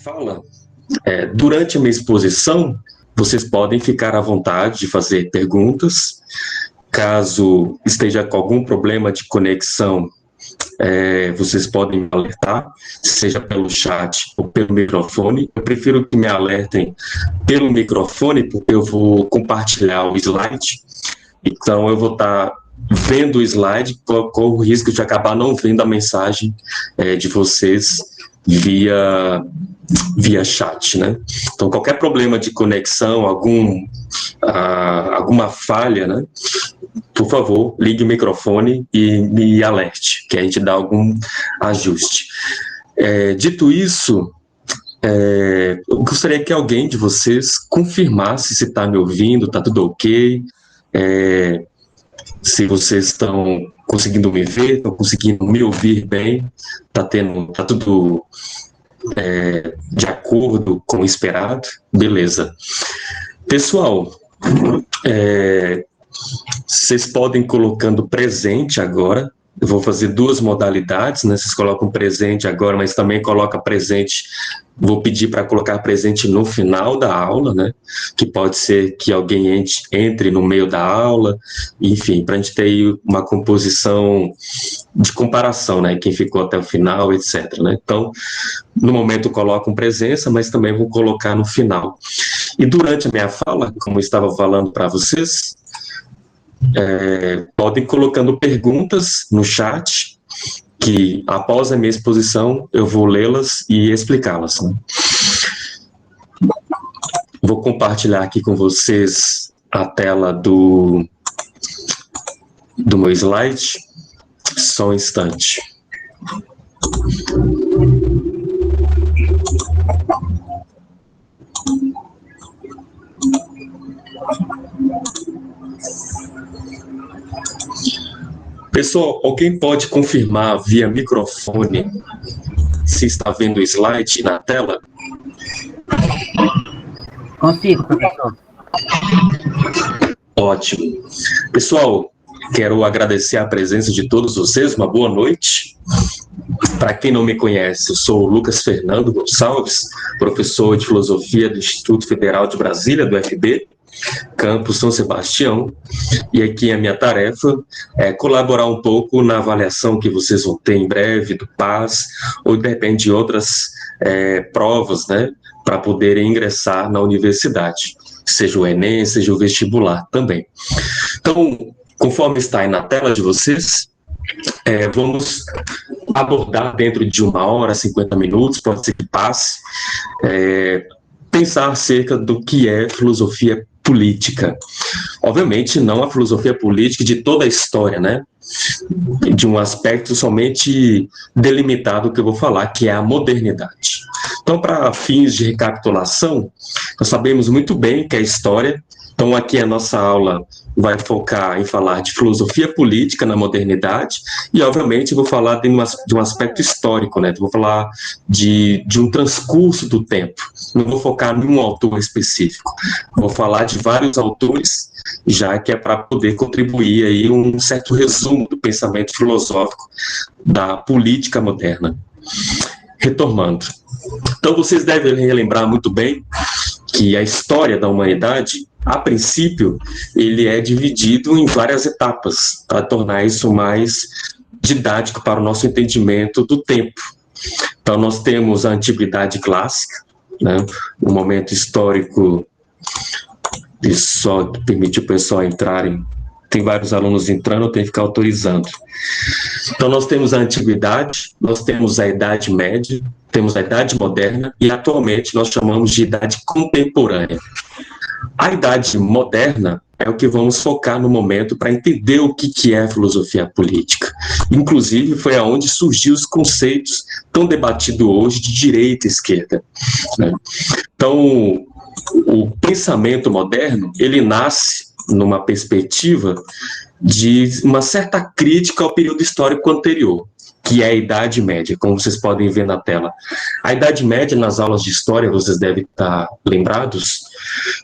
fala, durante a minha exposição, vocês podem ficar à vontade de fazer perguntas. Caso esteja com algum problema de conexão, vocês podem me alertar, seja pelo chat ou pelo microfone. Eu prefiro que me alertem pelo microfone, porque eu vou compartilhar o slide. Então, eu vou estar vendo o slide, com o risco de acabar não vendo a mensagem de vocês via chat, né? Então, qualquer problema de conexão, alguma falha, né? Por favor, ligue o microfone e me alerte, que a gente dá algum ajuste. Dito isso, eu gostaria que alguém de vocês confirmasse se está me ouvindo, está tudo ok, se vocês estão conseguindo me ver, estão conseguindo me ouvir bem, tá tudo de acordo com o esperado, beleza. Pessoal, vocês podem ir colocando presente agora. Eu vou fazer duas modalidades, né? Vocês colocam presente agora, mas também coloca presente. Vou pedir para colocar presente no final da aula, né? Que pode ser que alguém entre no meio da aula, enfim, para a gente ter aí uma composição de comparação, né? Quem ficou até o final, etc, né? Então, no momento eu coloco presença, mas também vou colocar no final. E durante a minha fala, como eu estava falando para vocês, podem ir colocando perguntas no chat, que após a minha exposição eu vou lê-las e explicá-las, né? Vou compartilhar aqui com vocês a tela do meu slide, só um instante. Pessoal, alguém pode confirmar via microfone se está vendo o slide na tela? Consigo, professor. Ótimo. Pessoal, quero agradecer a presença de todos vocês, uma boa noite. Para quem não me conhece, eu sou o Lucas Fernando Gonçalves, professor de Filosofia do Instituto Federal de Brasília, do UFB, Campus São Sebastião, e aqui a minha tarefa é colaborar um pouco na avaliação que vocês vão ter em breve do PAS, ou de repente de outras provas, né, para poderem ingressar na universidade, seja o Enem, seja o vestibular também. Então, conforme está aí na tela de vocês, vamos abordar dentro de 1 hora, 50 minutos, pode ser que passe, pensar acerca do que é filosofia política. Obviamente, não a filosofia política de toda a história, né? De um aspecto somente delimitado que eu vou falar, que é a modernidade. Então, para fins de recapitulação, nós sabemos muito bem que a história, então aqui a nossa aula vai focar em falar de filosofia política na modernidade e, obviamente, vou falar de um aspecto histórico, né? Vou falar de um transcurso do tempo. Não vou focar em um autor específico. Vou falar de vários autores, já que é para poder contribuir aí um certo resumo do pensamento filosófico da política moderna. Retomando. Então, vocês devem relembrar muito bem que a história da humanidade, a princípio, ele é dividido em várias etapas, para tornar isso mais didático para o nosso entendimento do tempo. Então, nós temos a Antiguidade Clássica, né, um momento histórico, e só permitir o pessoal entrarem. Tem vários alunos entrando, eu tenho que ficar autorizando. Então, nós temos a Antiguidade, nós temos a Idade Média, temos a Idade Moderna e, atualmente, nós chamamos de Idade Contemporânea. A Idade Moderna é o que vamos focar no momento para entender o que é a filosofia política. Inclusive, foi aonde surgiu os conceitos tão debatidos hoje de direita e esquerda, né? Então, o pensamento moderno, ele nasce numa perspectiva de uma certa crítica ao período histórico anterior, que é a Idade Média, como vocês podem ver na tela. A Idade Média, nas aulas de história, vocês devem estar lembrados,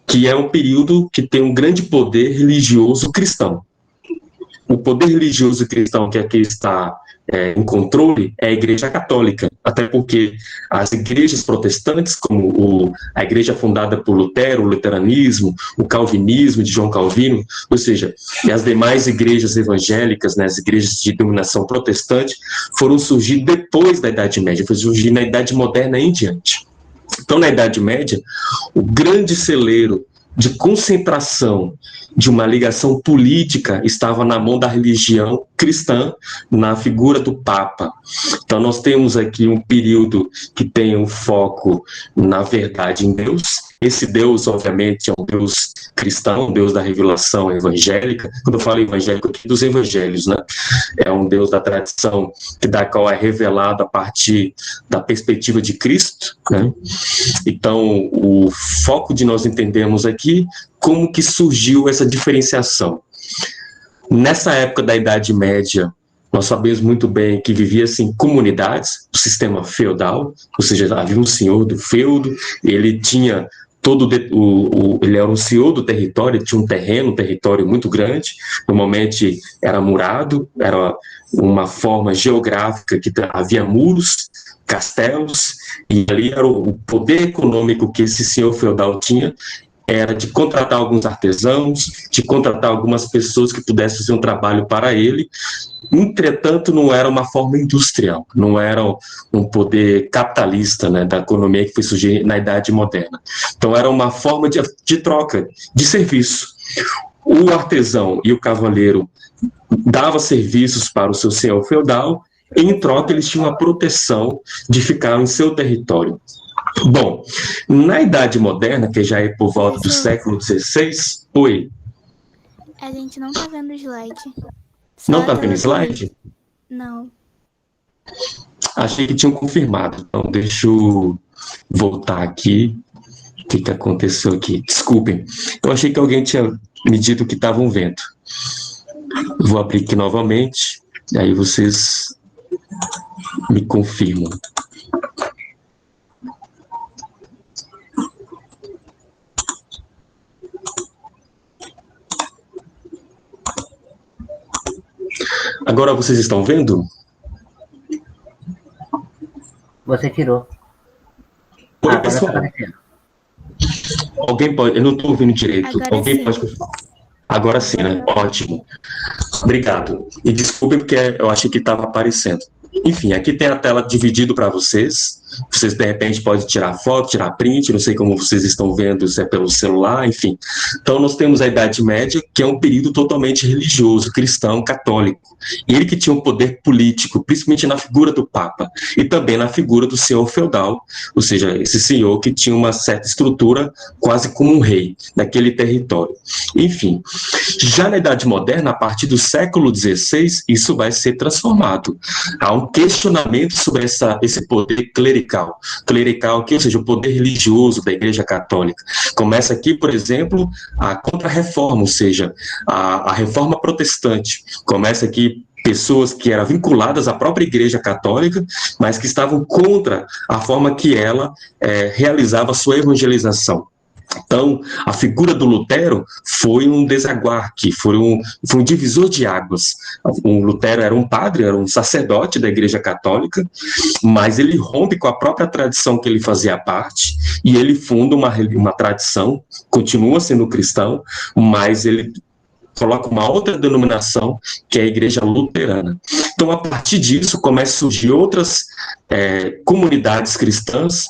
que é um período que tem um grande poder religioso cristão. O poder religioso cristão que aqui está em controle é a Igreja Católica, até porque as igrejas protestantes, como a igreja fundada por Lutero, o luteranismo, o calvinismo de João Calvino, ou seja, e as demais igrejas evangélicas, né, as igrejas de denominação protestante, foram surgir depois da Idade Média, foi surgir na Idade Moderna em diante. Então, na Idade Média, o grande celeiro de concentração de uma ligação política estava na mão da religião cristã, na figura do Papa. Então, nós temos aqui um período que tem um foco na verdade em Deus. Esse Deus, obviamente, é um Deus cristão, um Deus da revelação evangélica. Quando eu falo evangélico aqui, dos evangelhos, né? É um Deus da tradição da qual é revelado a partir da perspectiva de Cristo, né? Então, o foco de nós entendermos aqui como que surgiu essa diferenciação. Nessa época da Idade Média, nós sabemos muito bem que vivia-se em comunidades, o sistema feudal, ou seja, havia um senhor do feudo, ele tinha ele era um senhor do território, tinha um território muito grande, normalmente era murado, era uma forma geográfica que havia muros, castelos, e ali era o poder econômico que esse senhor feudal tinha, era de contratar alguns artesãos, de contratar algumas pessoas que pudessem fazer um trabalho para ele. Entretanto, não era uma forma industrial, não era um poder capitalista, né, da economia que foi surgir na Idade Moderna. Então, era uma forma de troca, de serviço. O artesão e o cavaleiro davam serviços para o seu senhor feudal, e em troca eles tinham a proteção de ficar em seu território. Bom, na Idade Moderna, que já é por volta do século XVI, oi. A gente não tá vendo o slide. Não tá vendo slide? Não. Achei que tinham confirmado. Então, deixa eu voltar aqui. O que aconteceu aqui? Desculpem. Eu achei que alguém tinha me dito que estava um vento. Vou abrir aqui novamente. E aí vocês me confirmam. Agora vocês estão vendo? Você tirou. Oi, Agora pessoal. tá aparecendo. Alguém pode... Eu não estou ouvindo direito. Agora Alguém sim. pode... Agora sim, né? Ótimo. Obrigado. E desculpem porque eu achei que estava aparecendo. Enfim, aqui tem a tela dividida para vocês. Vocês, de repente, podem tirar foto, tirar print, não sei como vocês estão vendo, se é pelo celular, enfim. Então, nós temos a Idade Média, que é um período totalmente religioso, cristão, católico. E ele que tinha um poder político, principalmente na figura do Papa, e também na figura do senhor feudal, ou seja, esse senhor que tinha uma certa estrutura, quase como um rei, naquele território. Enfim, já na Idade Moderna, a partir do século XVI, isso vai ser transformado. Há um questionamento sobre esse poder clerical, que, ou seja, o poder religioso da Igreja Católica. Começa aqui, por exemplo, a Contra-Reforma, ou seja, a Reforma Protestante. Começa aqui pessoas que eram vinculadas à própria Igreja Católica, mas que estavam contra a forma que ela realizava a sua evangelização. Então, a figura do Lutero foi um desaguarque, foi um divisor de águas. O Lutero era um padre, era um sacerdote da Igreja Católica, mas ele rompe com a própria tradição que ele fazia parte, e ele funda uma tradição, continua sendo cristão, mas ele coloca uma outra denominação, que é a Igreja Luterana. Então, a partir disso, começam a surgir outras comunidades cristãs.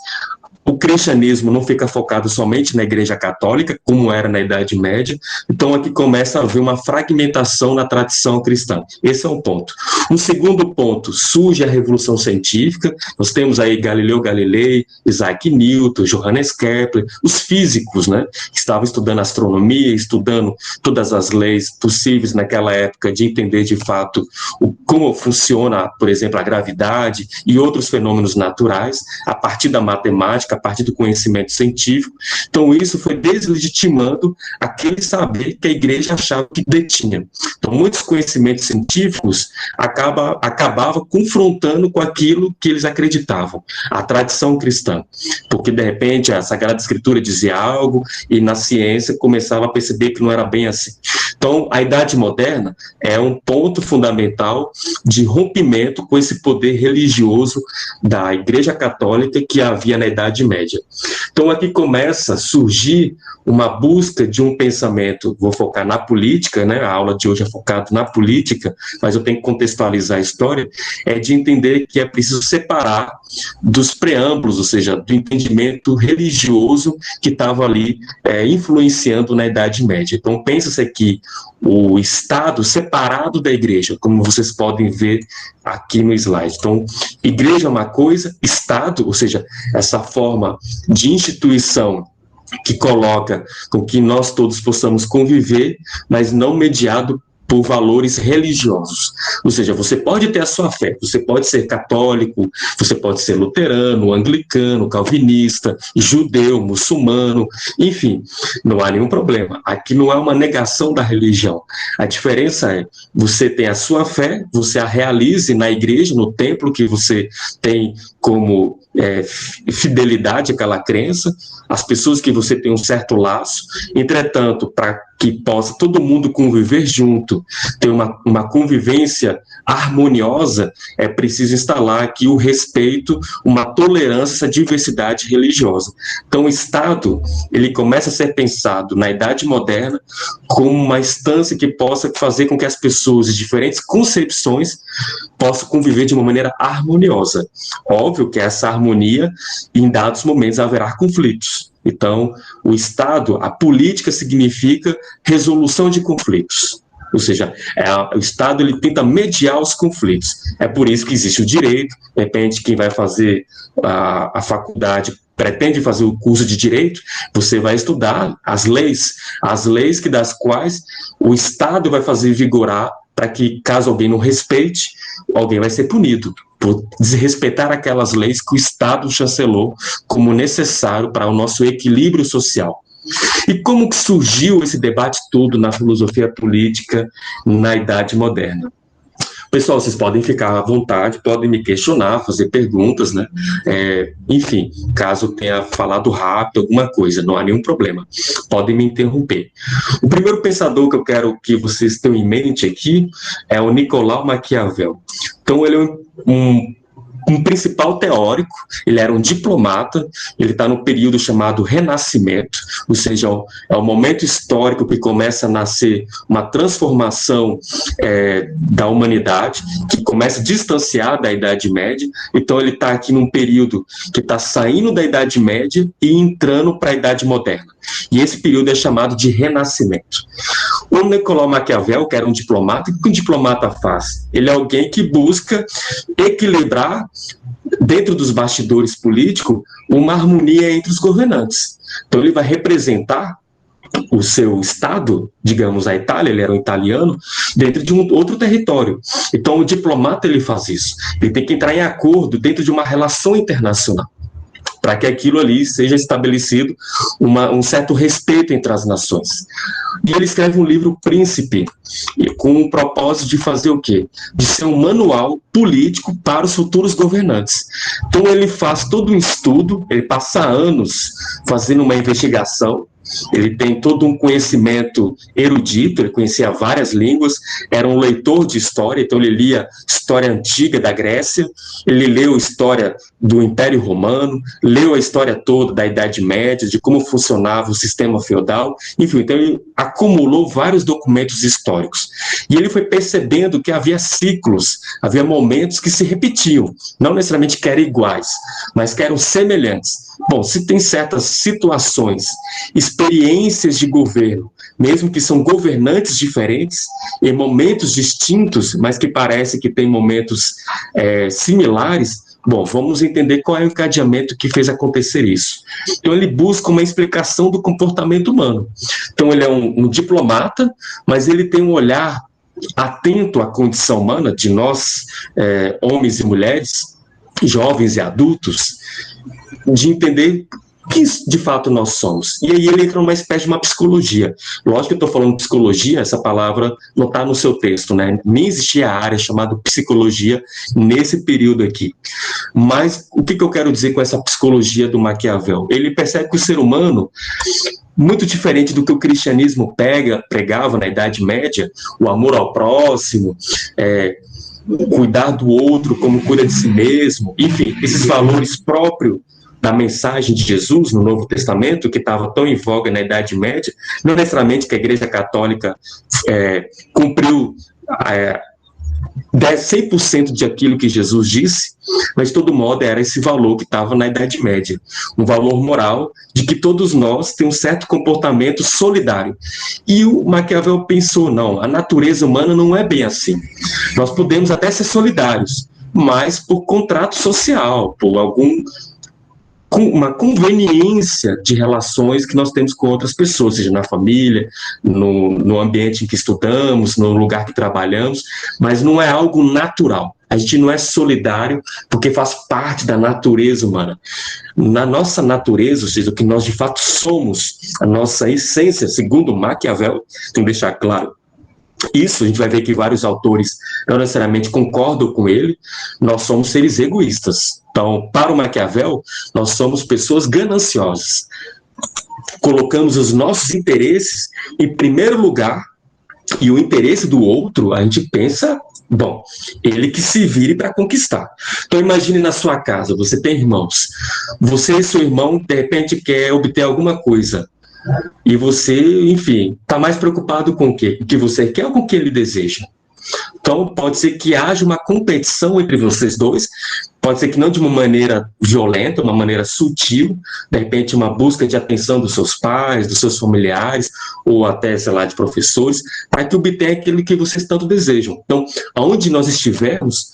O cristianismo não fica focado somente na Igreja Católica, como era na Idade Média, então aqui começa a haver uma fragmentação na tradição cristã. Esse é um ponto. Um segundo ponto, surge a Revolução Científica, nós temos aí Galileu Galilei, Isaac Newton, Johannes Kepler, os físicos, né, que estavam estudando astronomia, estudando todas as leis possíveis naquela época de entender de fato como funciona, por exemplo, a gravidade e outros fenômenos naturais, a partir da matemática, prática a partir do conhecimento científico. Então, isso foi deslegitimando aquele saber que a igreja achava que detinha. Então, muitos conhecimentos científicos acabavam confrontando com aquilo que eles acreditavam, a tradição cristã. Porque, de repente, a Sagrada Escritura dizia algo e na ciência começava a perceber que não era bem assim. Então, a Idade Moderna é um ponto fundamental de rompimento com esse poder religioso da Igreja Católica que havia na Idade Média. Então, aqui começa a surgir uma busca de um pensamento, vou focar na política, né? A aula de hoje é focada na política, mas eu tenho que contextualizar a história, é de entender que é preciso separar dos preâmbulos, ou seja, do entendimento religioso que estava ali influenciando na Idade Média. Então, pensa-se aqui o Estado separado da igreja, como vocês podem ver aqui no slide. Então, igreja é uma coisa, Estado, ou seja, essa forma de instituição que coloca com que nós todos possamos conviver, mas não mediado por valores religiosos. Ou seja, você pode ter a sua fé, você pode ser católico, você pode ser luterano, anglicano, calvinista, judeu, muçulmano, enfim, não há nenhum problema. Aqui não é uma negação da religião. A diferença é, você tem a sua fé, você a realize na igreja, no templo que você tem como fidelidade àquela crença, as pessoas que você tem um certo laço. Entretanto, para que possa todo mundo conviver junto, ter uma convivência harmoniosa, é preciso instalar aqui o respeito, uma tolerância, essa diversidade religiosa. Então, o Estado, ele começa a ser pensado na Idade Moderna como uma instância que possa fazer com que as pessoas de diferentes concepções possam conviver de uma maneira harmoniosa. Óbvio que essa harmonia, em dados momentos, haverá conflitos. Então, o Estado, a política significa resolução de conflitos. Ou seja, o Estado ele tenta mediar os conflitos. É por isso que existe o direito. De repente, quem vai fazer a faculdade pretende fazer o curso de direito, você vai estudar as leis que das quais o Estado vai fazer vigorar para que, caso alguém não respeite, alguém vai ser punido por desrespeitar aquelas leis que o Estado chancelou como necessário para o nosso equilíbrio social. E como que surgiu esse debate todo na filosofia política na Idade Moderna? Pessoal, vocês podem ficar à vontade, podem me questionar, fazer perguntas, né? Enfim, caso tenha falado rápido, alguma coisa, não há nenhum problema. Podem me interromper. O primeiro pensador que eu quero que vocês tenham em mente aqui é o Nicolau Maquiavel. Então, ele é um principal teórico, ele era um diplomata, ele está no período chamado Renascimento, ou seja, é o momento histórico que começa a nascer uma transformação da humanidade, que começa a distanciar da Idade Média. Então ele está aqui num período que está saindo da Idade Média e entrando para a Idade Moderna. E esse período é chamado de Renascimento. O Nicolau Maquiavel, que era um diplomata, o que um diplomata faz? Ele é alguém que busca equilibrar, dentro dos bastidores políticos, uma harmonia entre os governantes. Então ele vai representar o seu estado, digamos a Itália, ele era um italiano, dentro de um outro território. Então o diplomata ele faz isso. Ele tem que entrar em acordo dentro de uma relação internacional, para que aquilo ali seja estabelecido um certo respeito entre as nações. E ele escreve um livro, Príncipe, com o propósito de fazer o quê? De ser um manual político para os futuros governantes. Então ele faz todo um estudo, ele passa anos fazendo uma investigação, ele tem todo um conhecimento erudito, ele conhecia várias línguas, era um leitor de história, então ele lia história antiga da Grécia, ele leu história do Império Romano, leu a história toda da Idade Média, de como funcionava o sistema feudal, enfim, então ele acumulou vários documentos históricos. E ele foi percebendo que havia ciclos, havia momentos que se repetiam, não necessariamente que eram iguais, mas que eram semelhantes. Bom, se tem certas situações, experiências de governo, mesmo que são governantes diferentes, em momentos distintos, mas que parece que tem momentos similares, bom, vamos entender qual é o encadeamento que fez acontecer isso. Então ele busca uma explicação do comportamento humano. Então ele é um diplomata, mas ele tem um olhar atento à condição humana de nós, homens e mulheres, jovens e adultos, de entender o que de fato nós somos. E aí ele entra numa espécie de uma psicologia. Lógico que eu estou falando de psicologia, essa palavra não está no seu texto, né? Nem existia a área chamada psicologia nesse período aqui. Mas o que eu quero dizer com essa psicologia do Maquiavel? Ele percebe que o ser humano, muito diferente do que o cristianismo pregava na Idade Média, o amor ao próximo, cuidar do outro como cuida de si mesmo, enfim, esses valores próprios da mensagem de Jesus no Novo Testamento, que estava tão em voga na Idade Média, não necessariamente que a Igreja Católica cumpriu 100% de aquilo que Jesus disse, mas de todo modo era esse valor que estava na Idade Média, um valor moral de que todos nós temos um certo comportamento solidário. E o Maquiavel pensou, não, a natureza humana não é bem assim. Nós podemos até ser solidários, mas por contrato social, por uma conveniência de relações que nós temos com outras pessoas, seja na família, no ambiente em que estudamos, no lugar que trabalhamos, mas não é algo natural. A gente não é solidário porque faz parte da natureza humana. Na nossa natureza, ou seja, o que nós de fato somos, a nossa essência, segundo Maquiavel, tenho que deixar claro, isso a gente vai ver que vários autores não necessariamente concordam com ele, nós somos seres egoístas. Então, para o Maquiavel, nós somos pessoas gananciosas. Colocamos os nossos interesses em primeiro lugar e o interesse do outro, a gente pensa, bom, ele que se vire para conquistar. Então, imagine na sua casa, você tem irmãos, você e seu irmão, de repente, quer obter alguma coisa. E você, enfim, está mais preocupado com o quê? Com o que você quer ou com o que ele deseja? Então, pode ser que haja uma competição entre vocês dois, pode ser que não de uma maneira violenta, uma maneira sutil, de repente uma busca de atenção dos seus pais, dos seus familiares, ou até, sei lá, de professores, para que obtenha aquilo que vocês tanto desejam. Então, aonde nós estivermos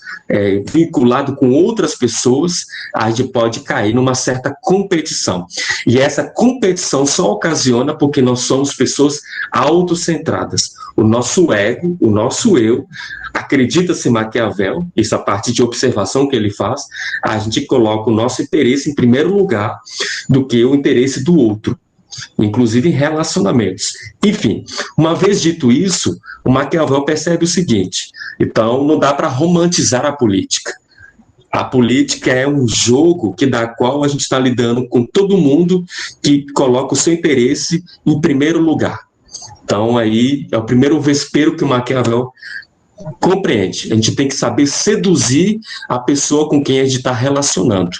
vinculado com outras pessoas, a gente pode cair numa certa competição. E essa competição só ocasiona porque nós somos pessoas autocentradas. O nosso ego, o nosso eu, acredita-se Maquiavel, isso a partir de observação que ele faz, a gente coloca o nosso interesse em primeiro lugar do que o interesse do outro, inclusive em relacionamentos. Enfim, uma vez dito isso, o Maquiavel percebe o seguinte, então não dá para romantizar a política. A política é um jogo da qual a gente está lidando com todo mundo que coloca o seu interesse em primeiro lugar. Então aí é o primeiro vespeiro que o Maquiavel compreende. A gente tem que saber seduzir a pessoa com quem a gente está relacionando.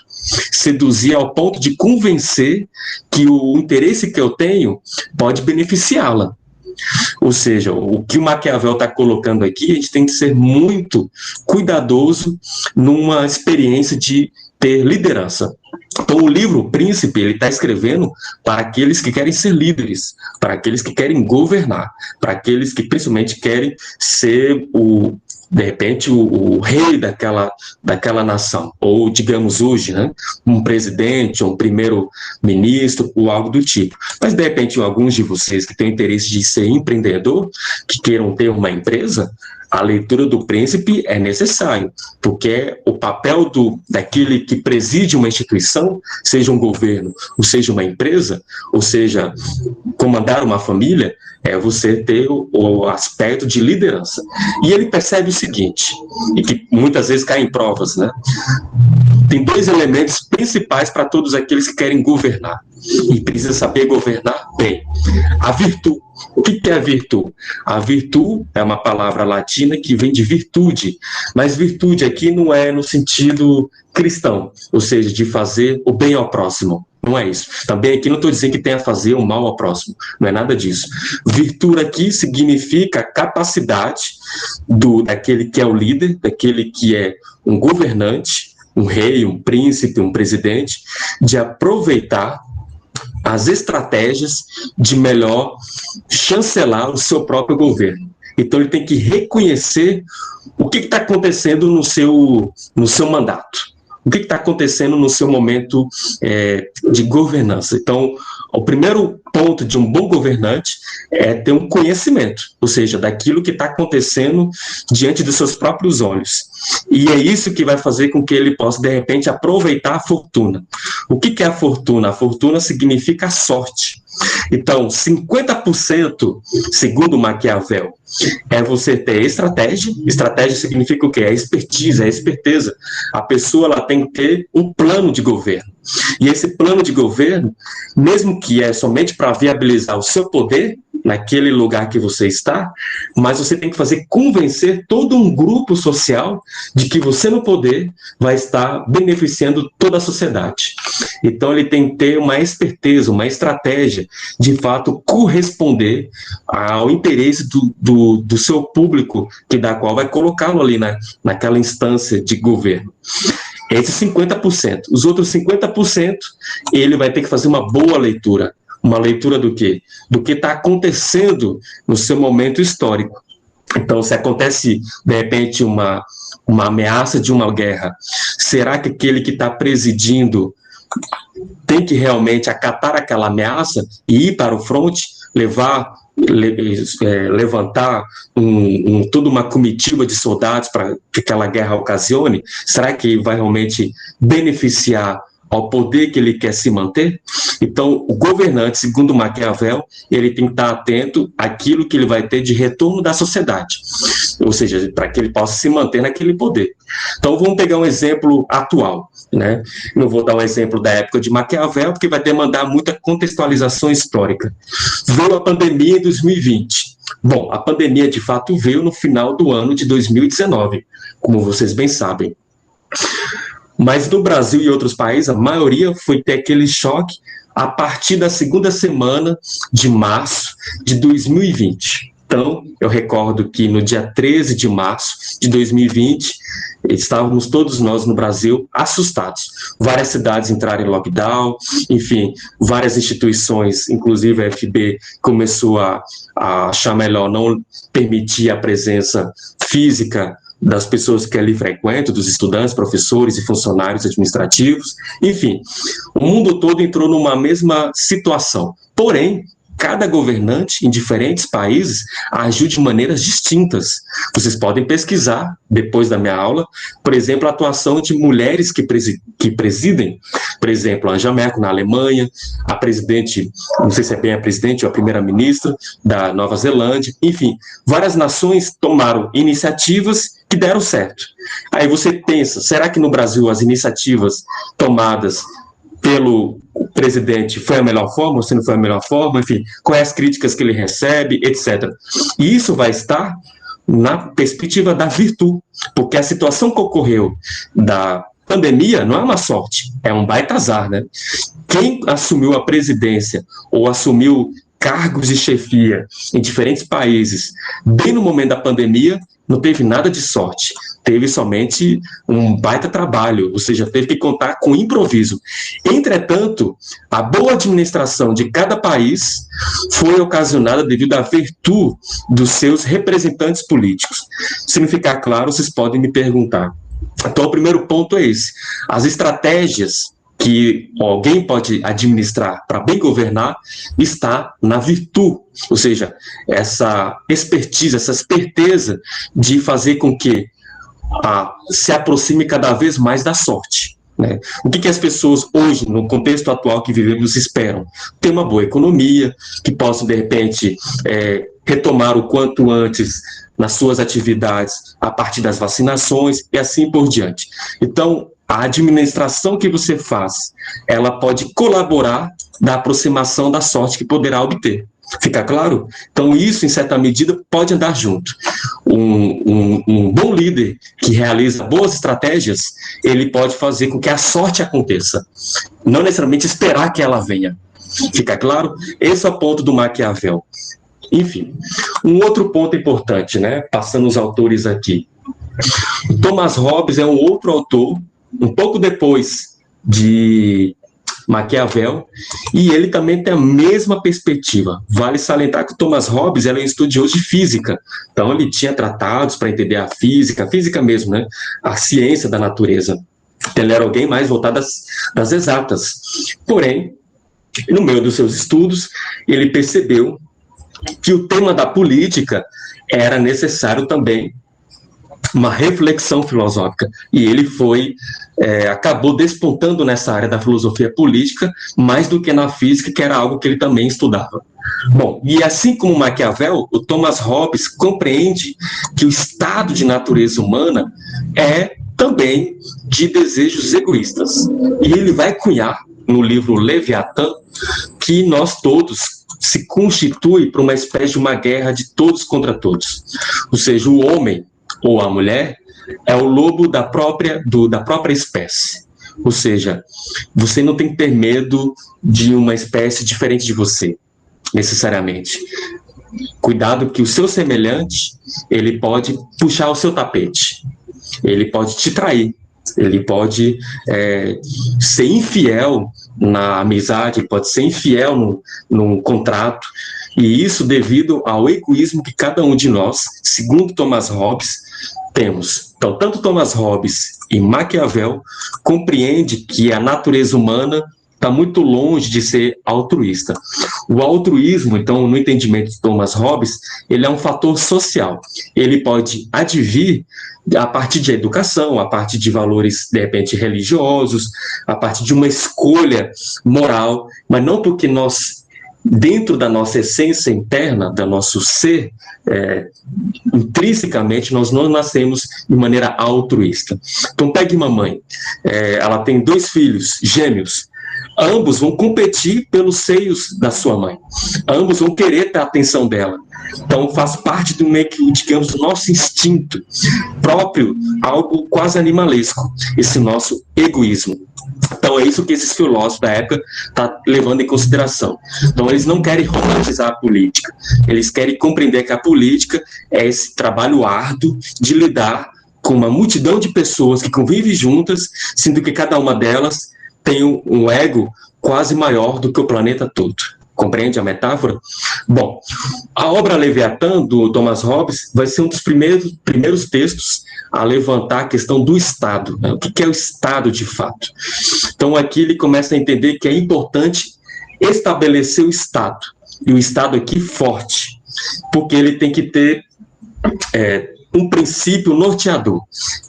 Seduzir ao ponto de convencer que o interesse que eu tenho pode beneficiá-la. Ou seja, o que o Maquiavel está colocando aqui, a gente tem que ser muito cuidadoso numa experiência de ter liderança. Então, o livro O Príncipe, ele está escrevendo para aqueles que querem ser líderes, para aqueles que querem governar, para aqueles que principalmente querem ser de repente, o rei daquela nação, ou, digamos, hoje, né, um presidente, ou um primeiro-ministro, ou algo do tipo. Mas, de repente, alguns de vocês que têm interesse de ser empreendedor, que queiram ter uma empresa, a leitura do Príncipe é necessário, porque o papel daquele que preside uma instituição, seja um governo, ou seja uma empresa, ou seja, comandar uma família, é você ter o aspecto de liderança. E ele percebe o seguinte, e que muitas vezes cai em provas, né? Tem dois elementos principais para todos aqueles que querem governar, e precisa saber governar bem. A virtude. O que é a virtude? A virtude é uma palavra latina que vem de virtude, mas virtude aqui não é no sentido cristão, ou seja, de fazer o bem ao próximo. Não é isso. Também aqui não estou dizendo que tem a fazer o mal ao próximo. Não é nada disso. Virtude aqui significa a capacidade daquele que é o líder, daquele que é um governante, um rei, um príncipe, um presidente, de aproveitar as estratégias de melhor chancelar o seu próprio governo. Então ele tem que reconhecer o que está acontecendo no seu mandato. O que está acontecendo no seu momento de governança? Então, O primeiro ponto de um bom governante é ter um conhecimento, ou seja, daquilo que está acontecendo diante dos seus próprios olhos. E é isso que vai fazer com que ele possa, de repente, aproveitar a fortuna. O que é a fortuna? A fortuna significa a sorte. Então, 50%, segundo Maquiavel, é você ter estratégia. Estratégia significa o quê? É expertise, é esperteza. A pessoa ela tem que ter um plano de governo. E esse plano de governo, mesmo que é somente para viabilizar o seu poder, naquele lugar que você está, mas você tem que fazer convencer todo um grupo social de que você no poder vai estar beneficiando toda a sociedade. Então ele tem que ter uma esperteza, uma estratégia, de fato corresponder ao interesse do seu público, da qual vai colocá-lo ali naquela instância de governo. Esses 50%. Os outros 50%, ele vai ter que fazer uma boa leitura. Uma leitura do quê? Do que está acontecendo no seu momento histórico. Então, se acontece, de repente, uma ameaça de uma guerra, será que aquele que está presidindo tem que realmente acatar aquela ameaça e ir para o fronte, levantar toda uma comitiva de soldados para que aquela guerra ocasione? Será que vai realmente beneficiar ao poder que ele quer se manter? Então, o governante, segundo Maquiavel, ele tem que estar atento àquilo que ele vai ter de retorno da sociedade, ou seja, para que ele possa se manter naquele poder. Então, vamos pegar um exemplo atual, né? Não vou dar um exemplo da época de Maquiavel, porque vai demandar muita contextualização histórica. Veio a pandemia em 2020. Bom, a pandemia, de fato, veio no final do ano de 2019, como vocês bem sabem. Mas no Brasil e outros países, a maioria foi ter aquele choque a partir da segunda semana de março de 2020. Então, eu recordo que no dia 13 de março de 2020, estávamos todos nós no Brasil assustados. Várias cidades entraram em lockdown, enfim, várias instituições, inclusive a FB, começou a achar melhor não permitir a presença física das pessoas que ali frequentam, dos estudantes, professores e funcionários administrativos. Enfim, o mundo todo entrou numa mesma situação. Porém, cada governante em diferentes países agiu de maneiras distintas. Vocês podem pesquisar, depois da minha aula, por exemplo, a atuação de mulheres que presidem, por exemplo, a Angela Merkel na Alemanha, a presidente, não sei se é bem a presidente ou a primeira-ministra da Nova Zelândia, enfim, várias nações tomaram iniciativas que deram certo. Aí você pensa, será que no Brasil as iniciativas tomadas pelo presidente foi a melhor forma, ou se não foi a melhor forma, enfim, quais as críticas que ele recebe, etc. E isso vai estar na perspectiva da virtude, porque a situação que ocorreu da pandemia não é uma sorte, é um baita azar, né? Quem assumiu a presidência ou assumiu cargos de chefia em diferentes países bem no momento da pandemia não teve nada de sorte, teve somente um baita trabalho, ou seja, teve que contar com improviso. Entretanto, a boa administração de cada país foi ocasionada devido à virtude dos seus representantes políticos. Se não ficar claro, vocês podem me perguntar. Então, o primeiro ponto é esse. As estratégias que alguém pode administrar para bem governar está na virtude, ou seja, essa expertise, essa esperteza de fazer com que se aproxime cada vez mais da sorte. Né? O que as pessoas hoje, no contexto atual que vivemos, esperam? Ter uma boa economia, que possam, de repente, retomar o quanto antes nas suas atividades a partir das vacinações e assim por diante. Então, a administração que você faz, ela pode colaborar na aproximação da sorte que poderá obter. Fica claro? Então, isso, em certa medida, pode andar junto. Um bom líder que realiza boas estratégias, ele pode fazer com que a sorte aconteça. Não necessariamente esperar que ela venha. Fica claro? Esse é o ponto do Maquiavel. Enfim, um outro ponto importante, né? Passando os autores aqui. Thomas Hobbes é um outro autor, um pouco depois de Maquiavel, e ele também tem a mesma perspectiva. Vale salientar que o Thomas Hobbes era um estudioso de física, então ele tinha tratados para entender a física mesmo, né? A ciência da natureza. Ele era alguém mais voltado às exatas. Porém, no meio dos seus estudos, ele percebeu que o tema da política era necessário também uma reflexão filosófica, e ele acabou despontando nessa área da filosofia política mais do que na física, que era algo que ele também estudava. Bom, e assim como Maquiavel, o Thomas Hobbes compreende que o estado de natureza humana é também de desejos egoístas, e ele vai cunhar no livro Leviatã que nós todos se constitui para uma espécie de uma guerra de todos contra todos, ou seja, o homem ou a mulher é o lobo da própria espécie. Ou seja, você não tem que ter medo de uma espécie diferente de você, necessariamente. Cuidado que o seu semelhante, ele pode puxar o seu tapete, ele pode te trair, ele pode ser infiel na amizade, pode ser infiel num contrato, e isso devido ao egoísmo que cada um de nós, segundo Thomas Hobbes, temos. Então, tanto Thomas Hobbes e Maquiavel compreendem que a natureza humana está muito longe de ser altruísta. O altruísmo, então, no entendimento de Thomas Hobbes, ele é um fator social. Ele pode advir a partir de educação, a partir de valores, de repente, religiosos, a partir de uma escolha moral, mas não porque nós, dentro da nossa essência interna, do nosso ser, intrinsecamente, nós não nascemos de maneira altruísta. Então, pegue uma mãe, ela tem 2 filhos gêmeos, ambos vão competir pelos seios da sua mãe, ambos vão querer ter a atenção dela. Então, faz parte do meio que, digamos, do nosso instinto próprio, algo quase animalesco, esse nosso egoísmo. Então, é isso que esses filósofos da época estão levando em consideração. Então, eles não querem romantizar a política, eles querem compreender que a política é esse trabalho árduo de lidar com uma multidão de pessoas que convivem juntas, sendo que cada uma delas tem um ego quase maior do que o planeta todo. Compreende a metáfora? Bom, a obra Leviatã, do Thomas Hobbes, vai ser um dos primeiros textos a levantar a questão do Estado, né? O que é o Estado de fato? Então aqui ele começa a entender que é importante estabelecer o Estado, e o Estado aqui forte, porque ele tem que ter um princípio norteador,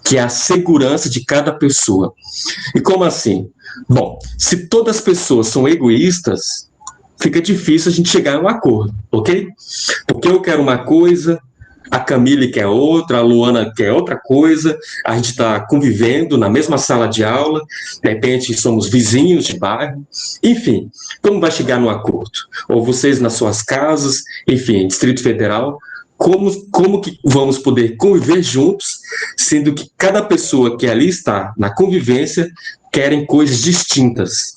que é a segurança de cada pessoa. E como assim? Bom, se todas as pessoas são egoístas, fica difícil a gente chegar a um acordo, ok? Porque eu quero uma coisa, a Camille quer outra, a Luana quer outra coisa, a gente está convivendo na mesma sala de aula, de repente somos vizinhos de bairro, enfim, como vai chegar no acordo? Ou vocês nas suas casas, enfim, Distrito Federal, como que vamos poder conviver juntos, sendo que cada pessoa que ali está na convivência querem coisas distintas?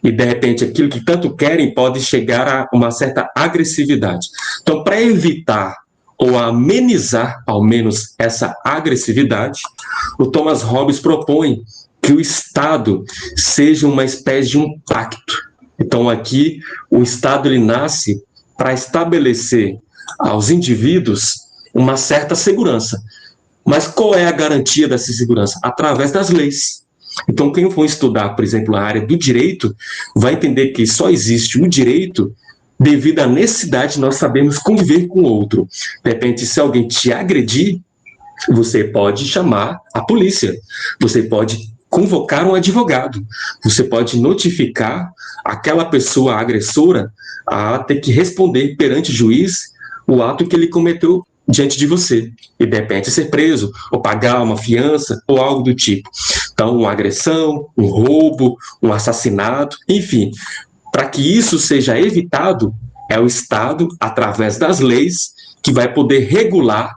E, de repente, aquilo que tanto querem pode chegar a uma certa agressividade. Então, para evitar ou amenizar, ao menos, essa agressividade, o Thomas Hobbes propõe que o Estado seja uma espécie de um pacto. Então, aqui, o Estado ele nasce para estabelecer aos indivíduos uma certa segurança. Mas qual é a garantia dessa segurança? Através das leis. Então, quem for estudar, por exemplo, a área do direito, vai entender que só existe o direito devido à necessidade de nós sabermos conviver com o outro. De repente, se alguém te agredir, você pode chamar a polícia, você pode convocar um advogado, você pode notificar aquela pessoa agressora a ter que responder perante o juiz o ato que ele cometeu diante de você, e de repente ser preso, ou pagar uma fiança, ou algo do tipo. Então, uma agressão, um roubo, um assassinato, enfim, para que isso seja evitado, é o Estado, através das leis, que vai poder regular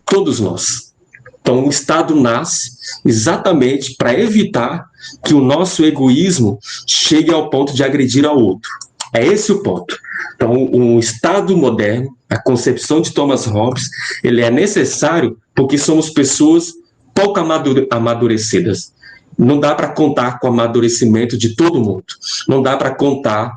todos nós. Então, o Estado nasce exatamente para evitar que o nosso egoísmo chegue ao ponto de agredir ao outro. É esse o ponto. Então, um Estado moderno, a concepção de Thomas Hobbes, ele é necessário porque somos pessoas pouco amadurecidas. Não dá para contar com o amadurecimento de todo mundo. Não dá para contar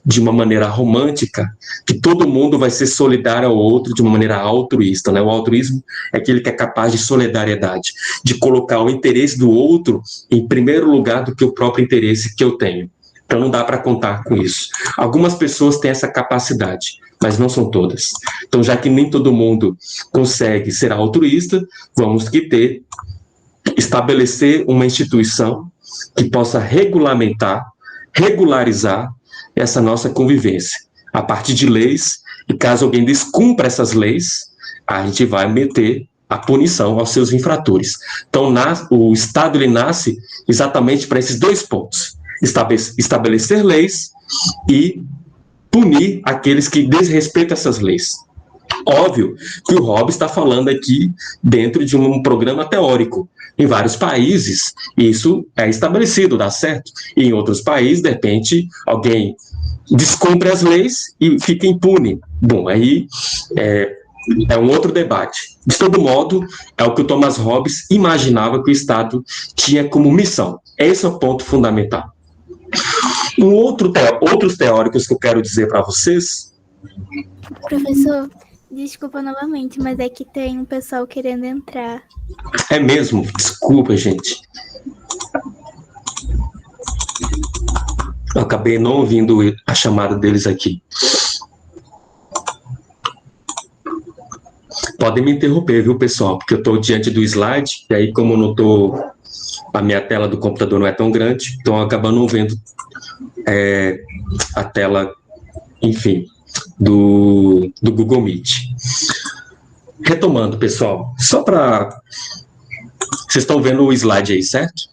de uma maneira romântica que todo mundo vai ser solidário ao outro de uma maneira altruísta, né? O altruísmo é aquele que é capaz de solidariedade, de colocar o interesse do outro em primeiro lugar do que o próprio interesse que eu tenho. Então não dá para contar com isso. Algumas pessoas têm essa capacidade, mas não são todas. Então, já que nem todo mundo consegue ser altruísta, vamos estabelecer uma instituição que possa regularizar essa nossa convivência, a partir de leis, e caso alguém descumpra essas leis, a gente vai meter a punição aos seus infratores. Então, o Estado ele nasce exatamente para esses dois pontos: estabelecer leis e punir aqueles que desrespeitam essas leis. Óbvio que o Hobbes está falando aqui dentro de um programa teórico. Em vários países, isso é estabelecido, dá certo. E em outros países, de repente, alguém descumpre as leis e fica impune. Bom, aí é um outro debate. De todo modo, é o que o Thomas Hobbes imaginava que o Estado tinha como missão. Esse é o ponto fundamental. Outros teóricos que eu quero dizer para vocês... Professor, desculpa novamente, mas é que tem um pessoal querendo entrar. É mesmo? Desculpa, gente. Eu acabei não ouvindo a chamada deles aqui. Podem me interromper, viu, pessoal? Porque eu estou diante do slide, e aí, como eu não estou... A minha tela do computador não é tão grande, então eu acabo não vendo a tela, enfim, do Google Meet. Retomando, pessoal, só para... Vocês estão vendo o slide aí, certo?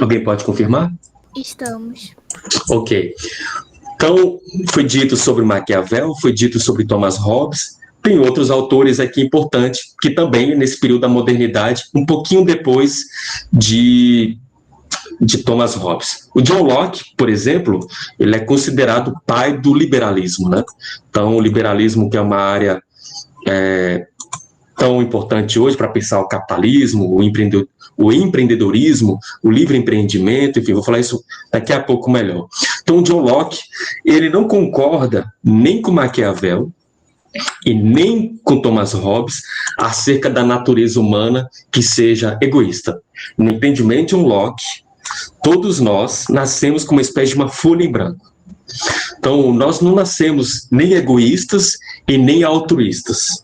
Alguém pode confirmar? Estamos. Ok. Então, foi dito sobre Maquiavel, foi dito sobre Thomas Hobbes. Tem outros autores aqui importantes, que também, nesse período da modernidade, um pouquinho depois de Thomas Hobbes. O John Locke, por exemplo, ele é considerado o pai do liberalismo, né? Então, o liberalismo, que é uma área tão importante hoje para pensar o capitalismo, o empreendedorismo, o livre empreendimento, enfim, vou falar isso daqui a pouco melhor. Então, o John Locke, ele não concorda nem com Maquiavel e nem com Thomas Hobbes acerca da natureza humana que seja egoísta. No entendimento de John Locke, todos nós nascemos com uma espécie de uma folha em branco. Então, nós não nascemos nem egoístas e nem altruístas.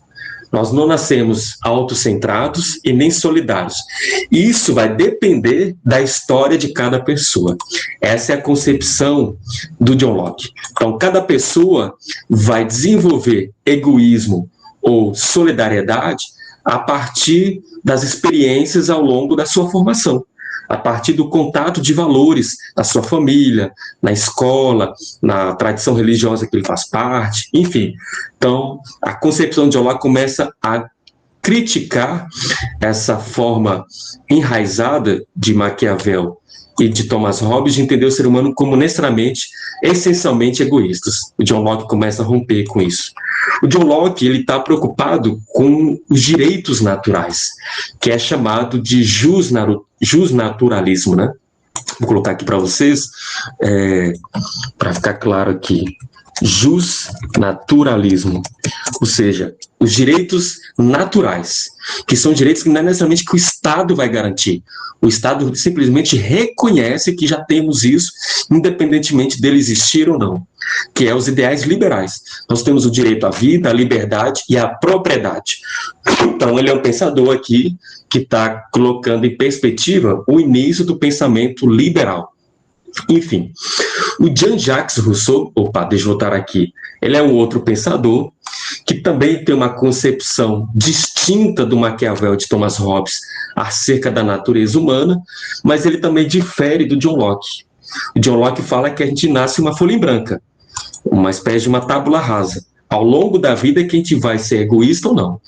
Nós não nascemos autocentrados e nem solidários. Isso vai depender da história de cada pessoa. Essa é a concepção do John Locke. Então, cada pessoa vai desenvolver egoísmo ou solidariedade a partir das experiências ao longo da sua formação, a partir do contato de valores da sua família, na escola, na tradição religiosa que ele faz parte, enfim. Então, a concepção de John Locke começa a criticar essa forma enraizada de Maquiavel e de Thomas Hobbes de entender o ser humano como necessariamente, essencialmente egoístas. O John Locke começa a romper com isso. O John Locke ele está preocupado com os direitos naturais, que é chamado de justnaturalismo, né? Vou colocar aqui para vocês, para ficar claro aqui. Justnaturalismo, ou seja, os direitos naturais, que são direitos que não é necessariamente que o Estado vai garantir. O Estado simplesmente reconhece que já temos isso, independentemente dele existir ou não, que é os ideais liberais. Nós temos o direito à vida, à liberdade e à propriedade. Então, ele é um pensador aqui que está colocando em perspectiva o início do pensamento liberal. Enfim, o Jean-Jacques Rousseau, deixa eu voltar aqui, ele é um outro pensador que também tem uma concepção distinta do Maquiavel e de Thomas Hobbes acerca da natureza humana, mas ele também difere do John Locke. O John Locke fala que a gente nasce uma folha em branca, uma espécie de uma tábula rasa. Ao longo da vida é que a gente vai ser egoísta ou não.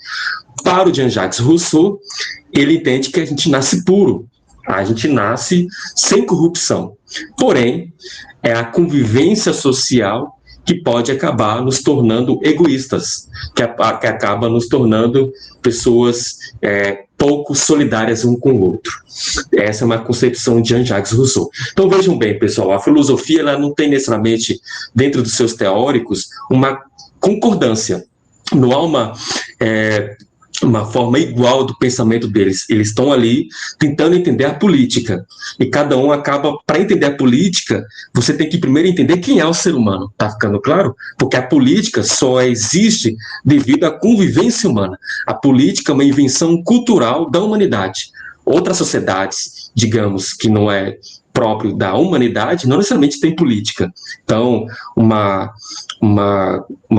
Para o Jean-Jacques Rousseau, ele entende que a gente nasce puro, a gente nasce sem corrupção. Porém, é a convivência social que pode acabar nos tornando egoístas, que acaba nos tornando pessoas pouco solidárias um com o outro. Essa é uma concepção de Jean-Jacques Rousseau. Então vejam bem, pessoal, a filosofia ela não tem necessariamente, dentro dos seus teóricos, uma concordância. Não há uma forma igual do pensamento deles. Eles estão ali tentando entender a política. E cada um acaba, para entender a política, você tem que primeiro entender quem é o ser humano. Tá ficando claro? Porque a política só existe devido à convivência humana. A política é uma invenção cultural da humanidade. Outras sociedades, digamos, que não é próprio da humanidade, não necessariamente tem política. Então, uma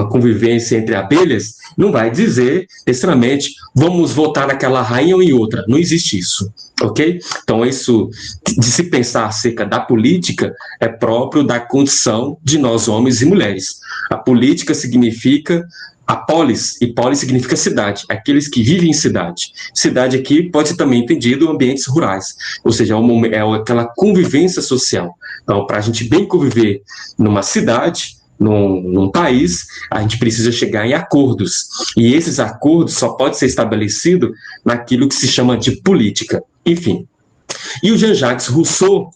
convivência entre abelhas não vai dizer necessariamente vamos votar naquela rainha ou em outra. Não existe isso, ok? Então, isso de se pensar acerca da política é próprio da condição de nós, homens e mulheres. A política significa a polis, e polis significa cidade, aqueles que vivem em cidade. Cidade aqui pode ser também entendido ambientes rurais, ou seja, é aquela convivência social. Então, para a gente bem conviver numa cidade, num país, a gente precisa chegar em acordos. E esses acordos só podem ser estabelecidos naquilo que se chama de política. Enfim. E o Jean-Jacques Rousseau,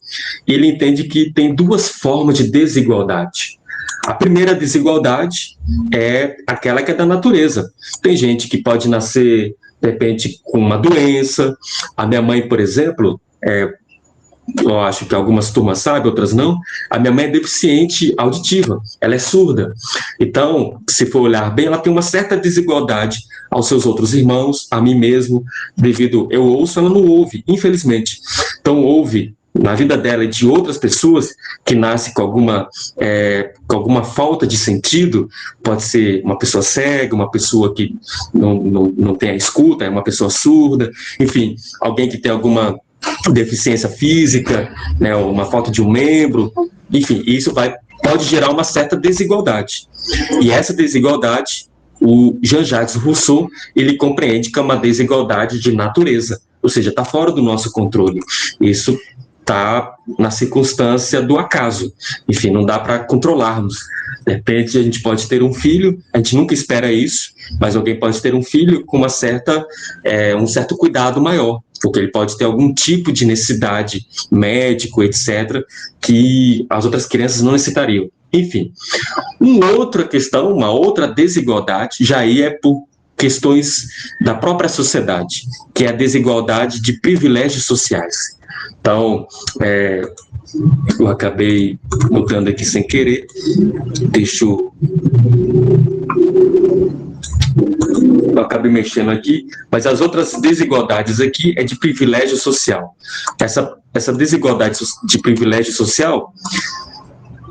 ele entende que tem duas formas de desigualdade. A primeira desigualdade é aquela que é da natureza. Tem gente que pode nascer, de repente, com uma doença. A minha mãe, por exemplo, eu acho que algumas turmas sabem, outras não, a minha mãe é deficiente auditiva, ela é surda. Então, se for olhar bem, ela tem uma certa desigualdade aos seus outros irmãos, a mim mesmo, devido, eu ouço, ela não ouve, infelizmente. Então, ouve na vida dela e de outras pessoas que nascem com alguma falta de sentido, pode ser uma pessoa cega, uma pessoa que não tem a escuta, é uma pessoa surda, enfim, alguém que tem alguma deficiência física, né, uma falta de um membro, enfim, isso pode gerar uma certa desigualdade. E essa desigualdade, o Jean-Jacques Rousseau, ele compreende que é uma desigualdade de natureza, ou seja, está fora do nosso controle. Isso está na circunstância do acaso. Enfim, não dá para controlarmos. De repente, a gente pode ter um filho, a gente nunca espera isso, mas alguém pode ter um filho com um certo cuidado maior, porque ele pode ter algum tipo de necessidade médico, etc., que as outras crianças não necessitariam. Enfim, uma outra desigualdade já aí é por questões da própria sociedade, que é a desigualdade de privilégios sociais. Então, eu acabei mudando aqui sem querer, eu acabei mexendo aqui, mas as outras desigualdades aqui é de privilégio social. Essa desigualdade de privilégio social,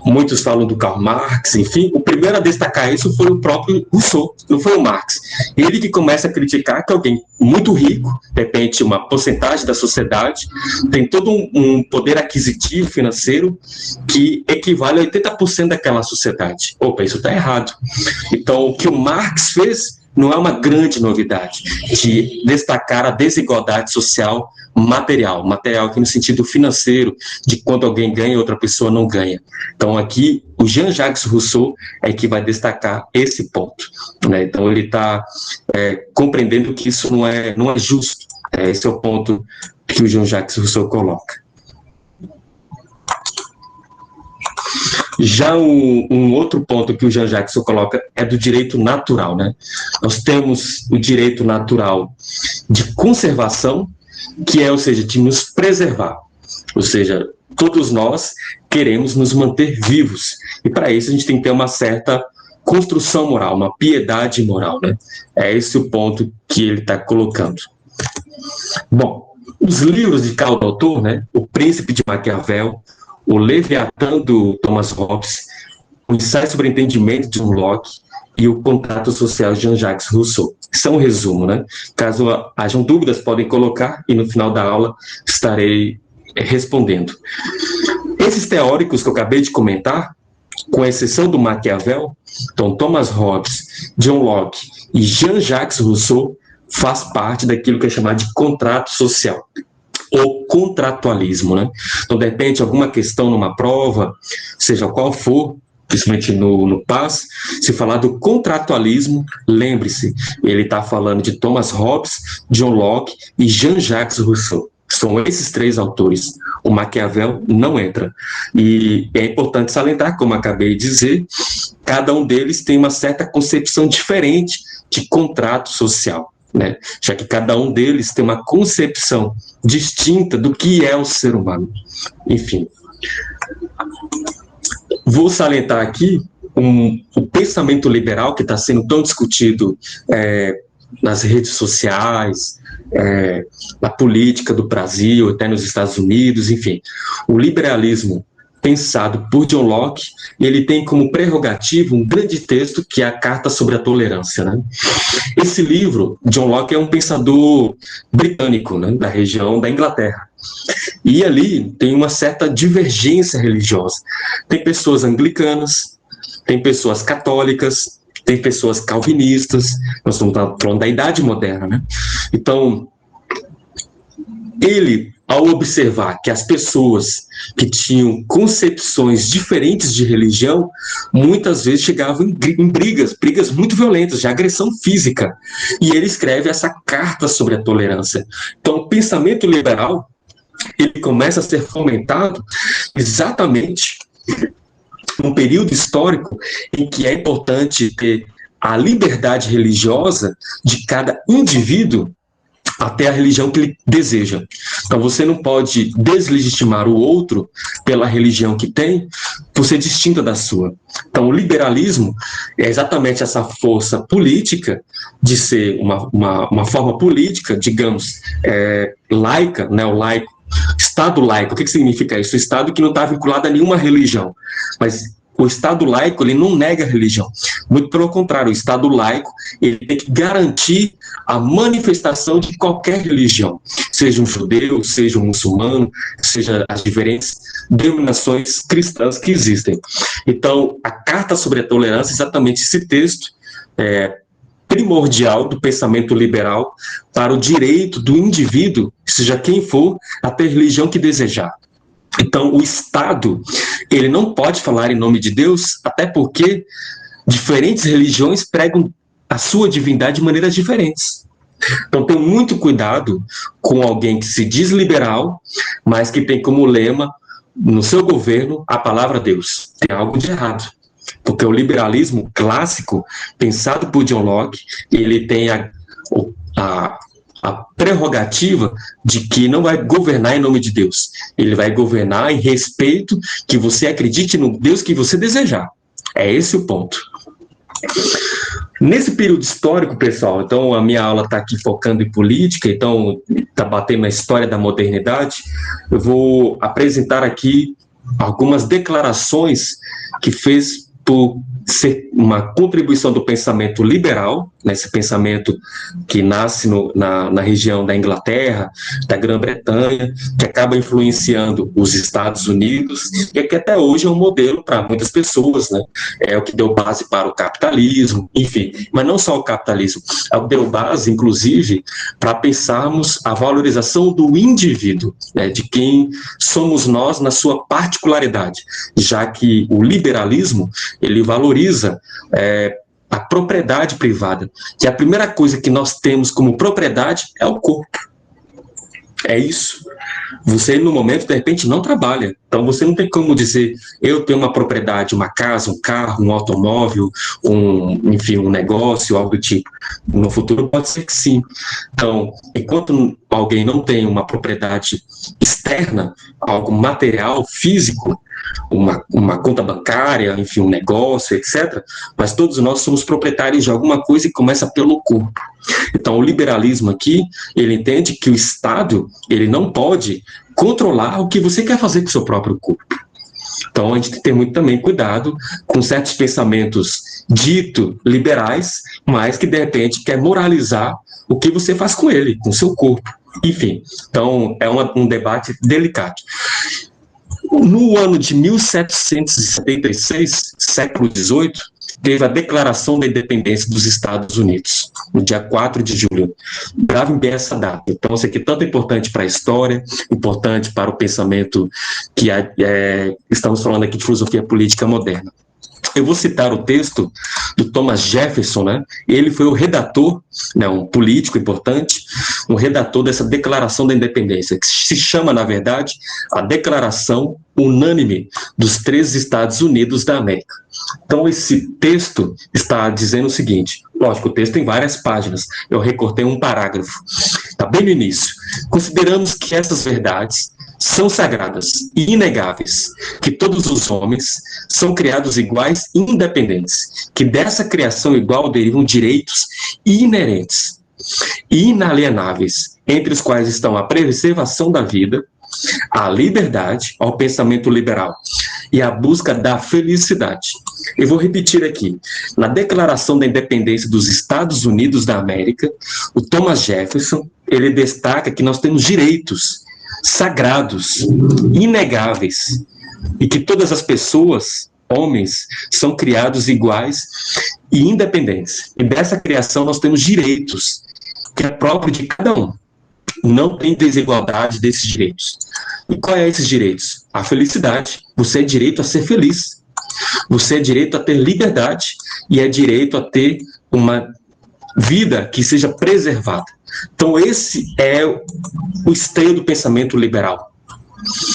muitos falam do Karl Marx, enfim, o primeiro a destacar isso foi o próprio Rousseau, não foi o Marx. Ele que começa a criticar que alguém muito rico, de repente uma porcentagem da sociedade, tem todo um poder aquisitivo financeiro que equivale a 80% daquela sociedade. Opa, isso está errado. Então, o que o Marx fez não é uma grande novidade de destacar a desigualdade social material aqui no sentido financeiro, de quando alguém ganha e outra pessoa não ganha. Então aqui o Jean-Jacques Rousseau é que vai destacar esse ponto, né? Então ele está compreendendo que isso não é justo. Esse é o ponto que o Jean-Jacques Rousseau coloca. Já um outro ponto que o Jean-Jacques coloca é do direito natural, né? Nós temos o direito natural de conservação, que ou seja, de nos preservar. Ou seja, todos nós queremos nos manter vivos. E para isso a gente tem que ter uma certa construção moral, uma piedade moral, né? É esse o ponto que ele está colocando. Bom, os livros de cada autor, né? O Príncipe de Maquiavel, o Leviatã do Thomas Hobbes, o Ensaio sobre o Entendimento de John Locke e o Contrato Social de Jean-Jacques Rousseau. Isso é um resumo, né? Caso hajam dúvidas, podem colocar e no final da aula estarei respondendo. Esses teóricos que eu acabei de comentar, com exceção do Maquiavel, então Thomas Hobbes, John Locke e Jean-Jacques Rousseau, faz parte daquilo que é chamado de contrato social, ou contratualismo, né? Então, de repente, alguma questão numa prova, seja qual for, principalmente no PAS, se falar do contratualismo, lembre-se, ele está falando de Thomas Hobbes, John Locke e Jean-Jacques Rousseau. São esses três autores. O Maquiavel não entra. E é importante salientar, como acabei de dizer, cada um deles tem uma certa concepção diferente de contrato social. né? Já que cada um deles tem uma concepção distinta do que é o ser humano. Enfim, vou salientar aqui o pensamento liberal que está sendo tão discutido nas redes sociais, na política do Brasil, até nos Estados Unidos, enfim. O liberalismo pensado por John Locke, ele tem como prerrogativa um grande texto que é a Carta sobre a Tolerância, né? Esse livro, John Locke é um pensador britânico, né, da região da Inglaterra. E ali tem uma certa divergência religiosa. Tem pessoas anglicanas, tem pessoas católicas, tem pessoas calvinistas, nós estamos falando da Idade Moderna, né? Então, ele, ao observar que as pessoas que tinham concepções diferentes de religião, muitas vezes chegavam em brigas muito violentas, de agressão física. E ele escreve essa carta sobre a tolerância. Então, o pensamento liberal, ele começa a ser fomentado exatamente num período histórico em que é importante ter a liberdade religiosa de cada indivíduo até a religião que ele deseja. Então você não pode deslegitimar o outro pela religião que tem, por ser distinta da sua. Então o liberalismo é exatamente essa força política de ser uma forma política, digamos, laica, né, o laico, Estado laico. O que significa isso? O Estado que não está vinculado a nenhuma religião, mas o Estado laico, ele não nega a religião. Muito pelo contrário, o Estado laico, ele tem que garantir a manifestação de qualquer religião, seja um judeu, seja um muçulmano, seja as diferentes denominações cristãs que existem. Então, a Carta sobre a Tolerância é exatamente esse texto primordial do pensamento liberal para o direito do indivíduo, seja quem for, a ter a religião que desejar. Então, o Estado, ele não pode falar em nome de Deus, até porque diferentes religiões pregam a sua divindade de maneiras diferentes. Então, tenha muito cuidado com alguém que se diz liberal, mas que tem como lema, no seu governo, a palavra Deus. Tem algo de errado. Porque o liberalismo clássico, pensado por John Locke, ele tem a prerrogativa de que não vai governar em nome de Deus. Ele vai governar em respeito que você acredite no Deus que você desejar. É esse o ponto. Nesse período histórico, pessoal, então a minha aula está aqui focando em política, então está batendo na história da modernidade, eu vou apresentar aqui algumas declarações que fez por ser uma contribuição do pensamento liberal, esse pensamento que nasce na região da Inglaterra, da Grã-Bretanha, que acaba influenciando os Estados Unidos, e que até hoje é um modelo para muitas pessoas, né? É o que deu base para o capitalismo, enfim, mas não só o capitalismo, é o que deu base, inclusive, para pensarmos a valorização do indivíduo, né? De quem somos nós na sua particularidade, já que o liberalismo, ele valoriza a propriedade privada, que a primeira coisa que nós temos como propriedade é o corpo. É isso. Você, no momento, de repente, não trabalha. Então, você não tem como dizer, eu tenho uma propriedade, uma casa, um carro, um automóvel, enfim, um negócio, algo do tipo. No futuro, pode ser que sim. Então, enquanto alguém não tem uma propriedade externa, algo material, físico, uma conta bancária, enfim, um negócio, etc., mas todos nós somos proprietários de alguma coisa e começa pelo corpo. Então, o liberalismo aqui, ele entende que o Estado, ele não pode controlar o que você quer fazer com o seu próprio corpo. Então, a gente tem que ter muito também cuidado com certos pensamentos dito liberais, mas que, de repente, quer moralizar o que você faz com ele, com o seu corpo. Enfim, então, é um debate delicado. No ano de 1776, século XVIII, teve a Declaração da Independência dos Estados Unidos, no dia 4 de julho. Gravem bem essa data. Então, isso aqui é tanto importante para a história, importante para o pensamento que estamos falando aqui de filosofia política moderna. Eu vou citar o texto do Thomas Jefferson, né? Ele foi o redator, né, um político importante, um redator dessa Declaração da Independência, que se chama, na verdade, a Declaração Unânime dos 13 Estados Unidos da América. Então, esse texto está dizendo o seguinte, lógico, o texto tem várias páginas, eu recortei um parágrafo, está bem no início. Consideramos que essas verdades são sagradas e inegáveis, que todos os homens são criados iguais e independentes, que dessa criação igual derivam direitos inerentes e inalienáveis, entre os quais estão a preservação da vida, a liberdade, ao pensamento liberal, e a busca da felicidade. Eu vou repetir aqui. Na Declaração da Independência dos Estados Unidos da América, o Thomas Jefferson, ele destaca que nós temos direitos sagrados, inegáveis, e que todas as pessoas, homens, são criados iguais e independentes. E dessa criação nós temos direitos, que é próprio de cada um. Não tem desigualdade desses direitos. E qual é esses direitos? A felicidade. Você é direito a ser feliz. Você é direito a ter liberdade e é direito a ter uma vida que seja preservada. Então esse é o esteio do pensamento liberal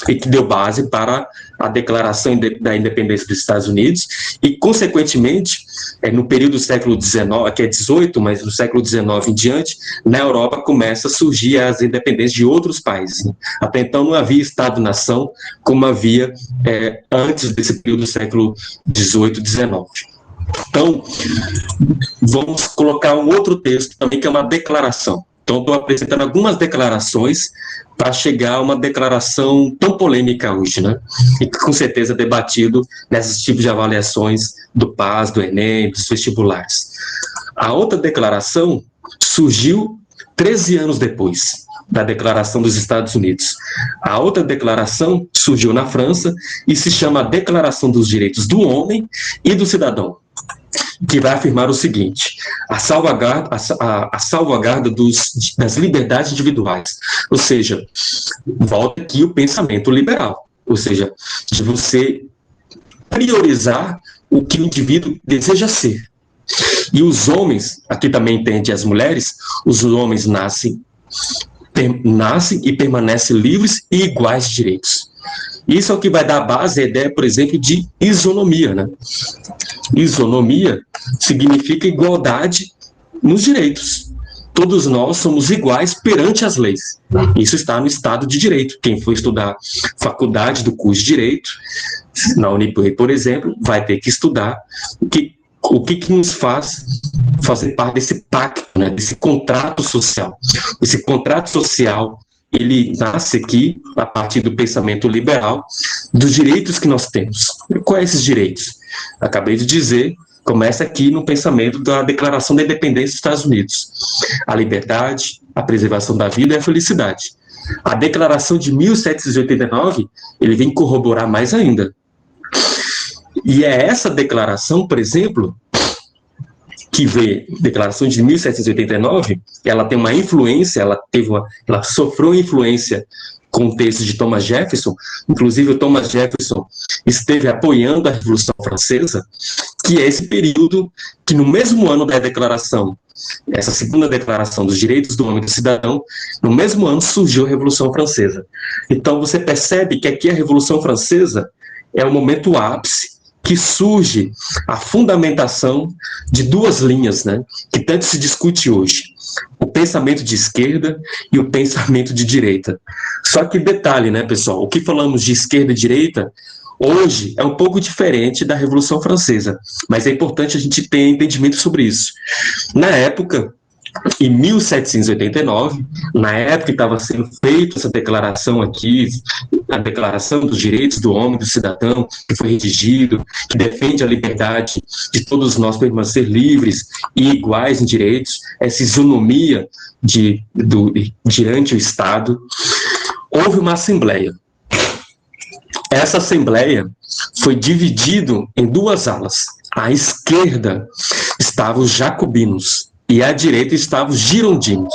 e que deu base para a Declaração da Independência dos Estados Unidos e, consequentemente, no período do século XIX, que é XVIII, mas no século XIX em diante, na Europa começa a surgir as independências de outros países. Até então não havia Estado-nação como havia antes desse período do século XVIII, XIX. Então, vamos colocar um outro texto também, que é uma declaração. Então, estou apresentando algumas declarações para chegar a uma declaração tão polêmica hoje, né? E que com certeza é debatido nesses tipos de avaliações do PAS, do Enem, dos vestibulares. A outra declaração surgiu 13 anos depois da Declaração dos Estados Unidos. A outra declaração surgiu na França e se chama Declaração dos Direitos do Homem e do Cidadão, que vai afirmar o seguinte: a salvaguarda das liberdades individuais. Ou seja, volta aqui o pensamento liberal, ou seja, de você priorizar o que o indivíduo deseja ser. E os homens, aqui também entende as mulheres, os homens nascem e permanecem livres e iguais de direitos. Isso é o que vai dar base à ideia, por exemplo, de isonomia, né? Isonomia significa igualdade nos direitos. Todos nós somos iguais perante as leis. Isso está no Estado de Direito. Quem for estudar faculdade do curso de Direito, na Unip, por exemplo, vai ter que estudar o que nos faz fazer parte desse pacto, né, desse contrato social. Esse contrato social, ele nasce aqui, a partir do pensamento liberal, dos direitos que nós temos. Quais esses direitos? Acabei de dizer, começa aqui no pensamento da Declaração da Independência dos Estados Unidos. A liberdade, a preservação da vida e a felicidade. A Declaração de 1789, ele vem corroborar mais ainda. E é essa declaração, por exemplo, que vê Declaração de 1789, ela tem uma influência, ela sofreu influência com o texto de Thomas Jefferson. Inclusive o Thomas Jefferson esteve apoiando a Revolução Francesa, que é esse período que no mesmo ano da declaração, essa segunda declaração dos direitos do homem e do cidadão, no mesmo ano surgiu a Revolução Francesa. Então você percebe que aqui a Revolução Francesa é o momento ápice que surge a fundamentação de duas linhas, né, que tanto se discute hoje: o pensamento de esquerda e o pensamento de direita. Só que detalhe, né, pessoal, o que falamos de esquerda e direita hoje é um pouco diferente da Revolução Francesa, mas é importante a gente ter entendimento sobre isso. Na época, em 1789, na época que estava sendo feita essa declaração aqui, a Declaração dos Direitos do Homem e do Cidadão, que foi redigido, que defende a liberdade de todos nós permanecer livres e iguais em direitos, essa isonomia diante o Estado, houve uma assembleia. Essa assembleia foi dividida em duas alas. À esquerda estavam os jacobinos e à direita estavam os girondinos.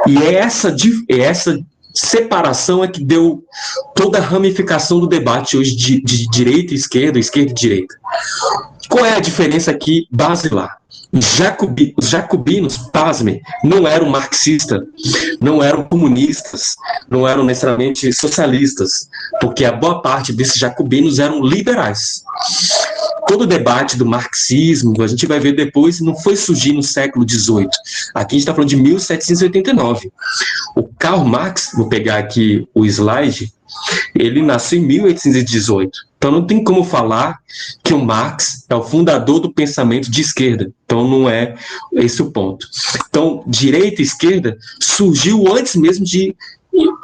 E essa separação é que deu toda a ramificação do debate hoje de direita e esquerda e direita. Qual é a diferença aqui basilar? Os jacobinos, pasmem, não eram marxistas, não eram comunistas, não eram necessariamente socialistas, porque a boa parte desses jacobinos eram liberais. Todo o debate do marxismo, a gente vai ver depois, não foi surgir no século XVIII. Aqui a gente está falando de 1789. O Karl Marx, vou pegar aqui o slide, ele nasceu em 1818. Então não tem como falar que o Marx é o fundador do pensamento de esquerda. Então não é esse o ponto. Então, direita e esquerda surgiu antes mesmo de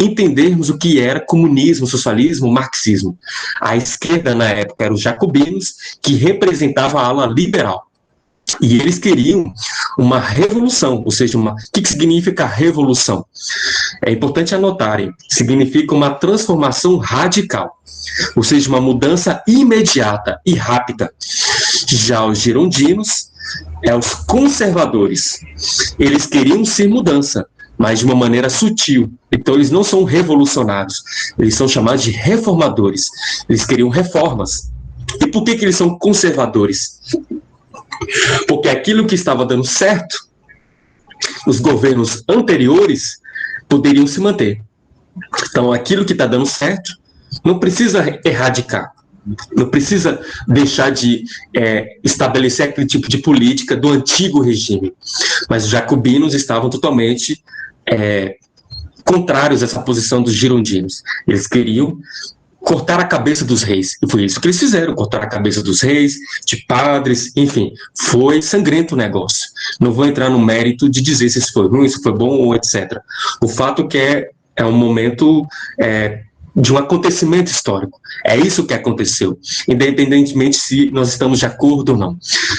entendermos o que era comunismo, socialismo, marxismo. A esquerda, na época, eram os jacobinos, que representavam a ala liberal. E eles queriam uma revolução, ou seja, o que significa revolução? É importante anotarem, significa uma transformação radical, ou seja, uma mudança imediata e rápida. Já os girondinos, os conservadores, eles queriam sim mudança, mas de uma maneira sutil. Então eles não são revolucionários, eles são chamados de reformadores, eles queriam reformas. E por que eles são conservadores? Porque aquilo que estava dando certo, os governos anteriores poderiam se manter. Então, aquilo que está dando certo, não precisa erradicar, não precisa deixar de estabelecer aquele tipo de política do antigo regime. Mas os jacobinos estavam totalmente contrários a essa posição dos girondinos. Eles queriam cortar a cabeça dos reis. E foi isso que eles fizeram, cortar a cabeça dos reis, de padres, enfim. Foi sangrento o negócio. Não vou entrar no mérito de dizer se isso foi ruim, se foi bom, ou etc. O fato que é um momento de um acontecimento histórico. É isso que aconteceu, independentemente se nós estamos de acordo ou não.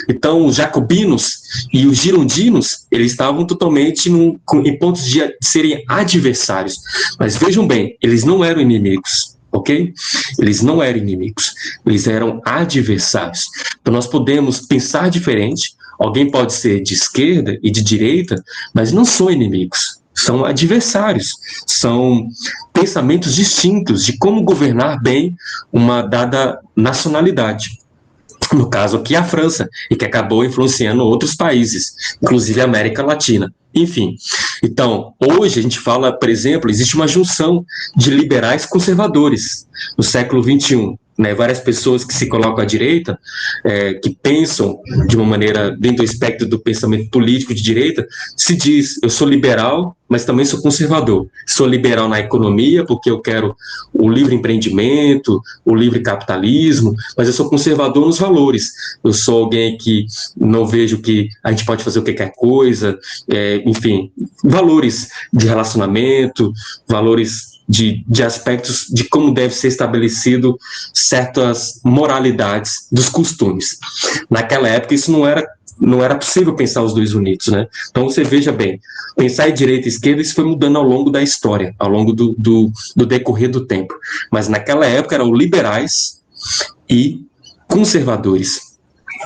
Então, os jacobinos e os girondinos, eles estavam totalmente em pontos de serem adversários. Mas vejam bem, eles não eram inimigos. Ok? Eles não eram inimigos, eles eram adversários. Então nós podemos pensar diferente, alguém pode ser de esquerda e de direita, mas não são inimigos, são adversários, são pensamentos distintos de como governar bem uma dada nacionalidade. No caso aqui a França, e que acabou influenciando outros países, inclusive a América Latina. Enfim, então, hoje a gente fala, por exemplo, existe uma junção de liberais conservadores no século XXI. Várias pessoas que se colocam à direita, que pensam de uma maneira dentro do espectro do pensamento político de direita, se diz, eu sou liberal, mas também sou conservador. Sou liberal na economia, porque eu quero o livre empreendimento, o livre capitalismo, mas eu sou conservador nos valores. Eu sou alguém que não vejo que a gente pode fazer o que quer coisa, enfim, valores de relacionamento, valores de aspectos de como deve ser estabelecido certas moralidades dos costumes. Naquela época isso não era possível pensar os dois unidos, né? Então você veja bem, pensar em direita e esquerda, isso foi mudando ao longo da história, ao longo do decorrer do tempo. Mas naquela época eram liberais e conservadores.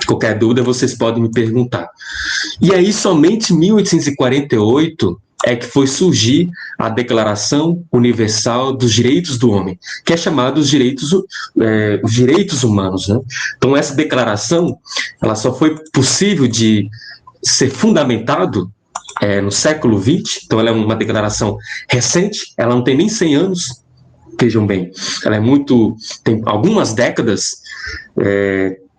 Qualquer dúvida vocês podem me perguntar. E aí somente em 1848 é que foi surgir a Declaração Universal dos Direitos do Homem, que é chamada os direitos humanos, né? Então essa declaração, ela só foi possível de ser fundamentado no século XX, então ela é uma declaração recente, ela não tem nem 100 anos, vejam bem, ela tem algumas décadas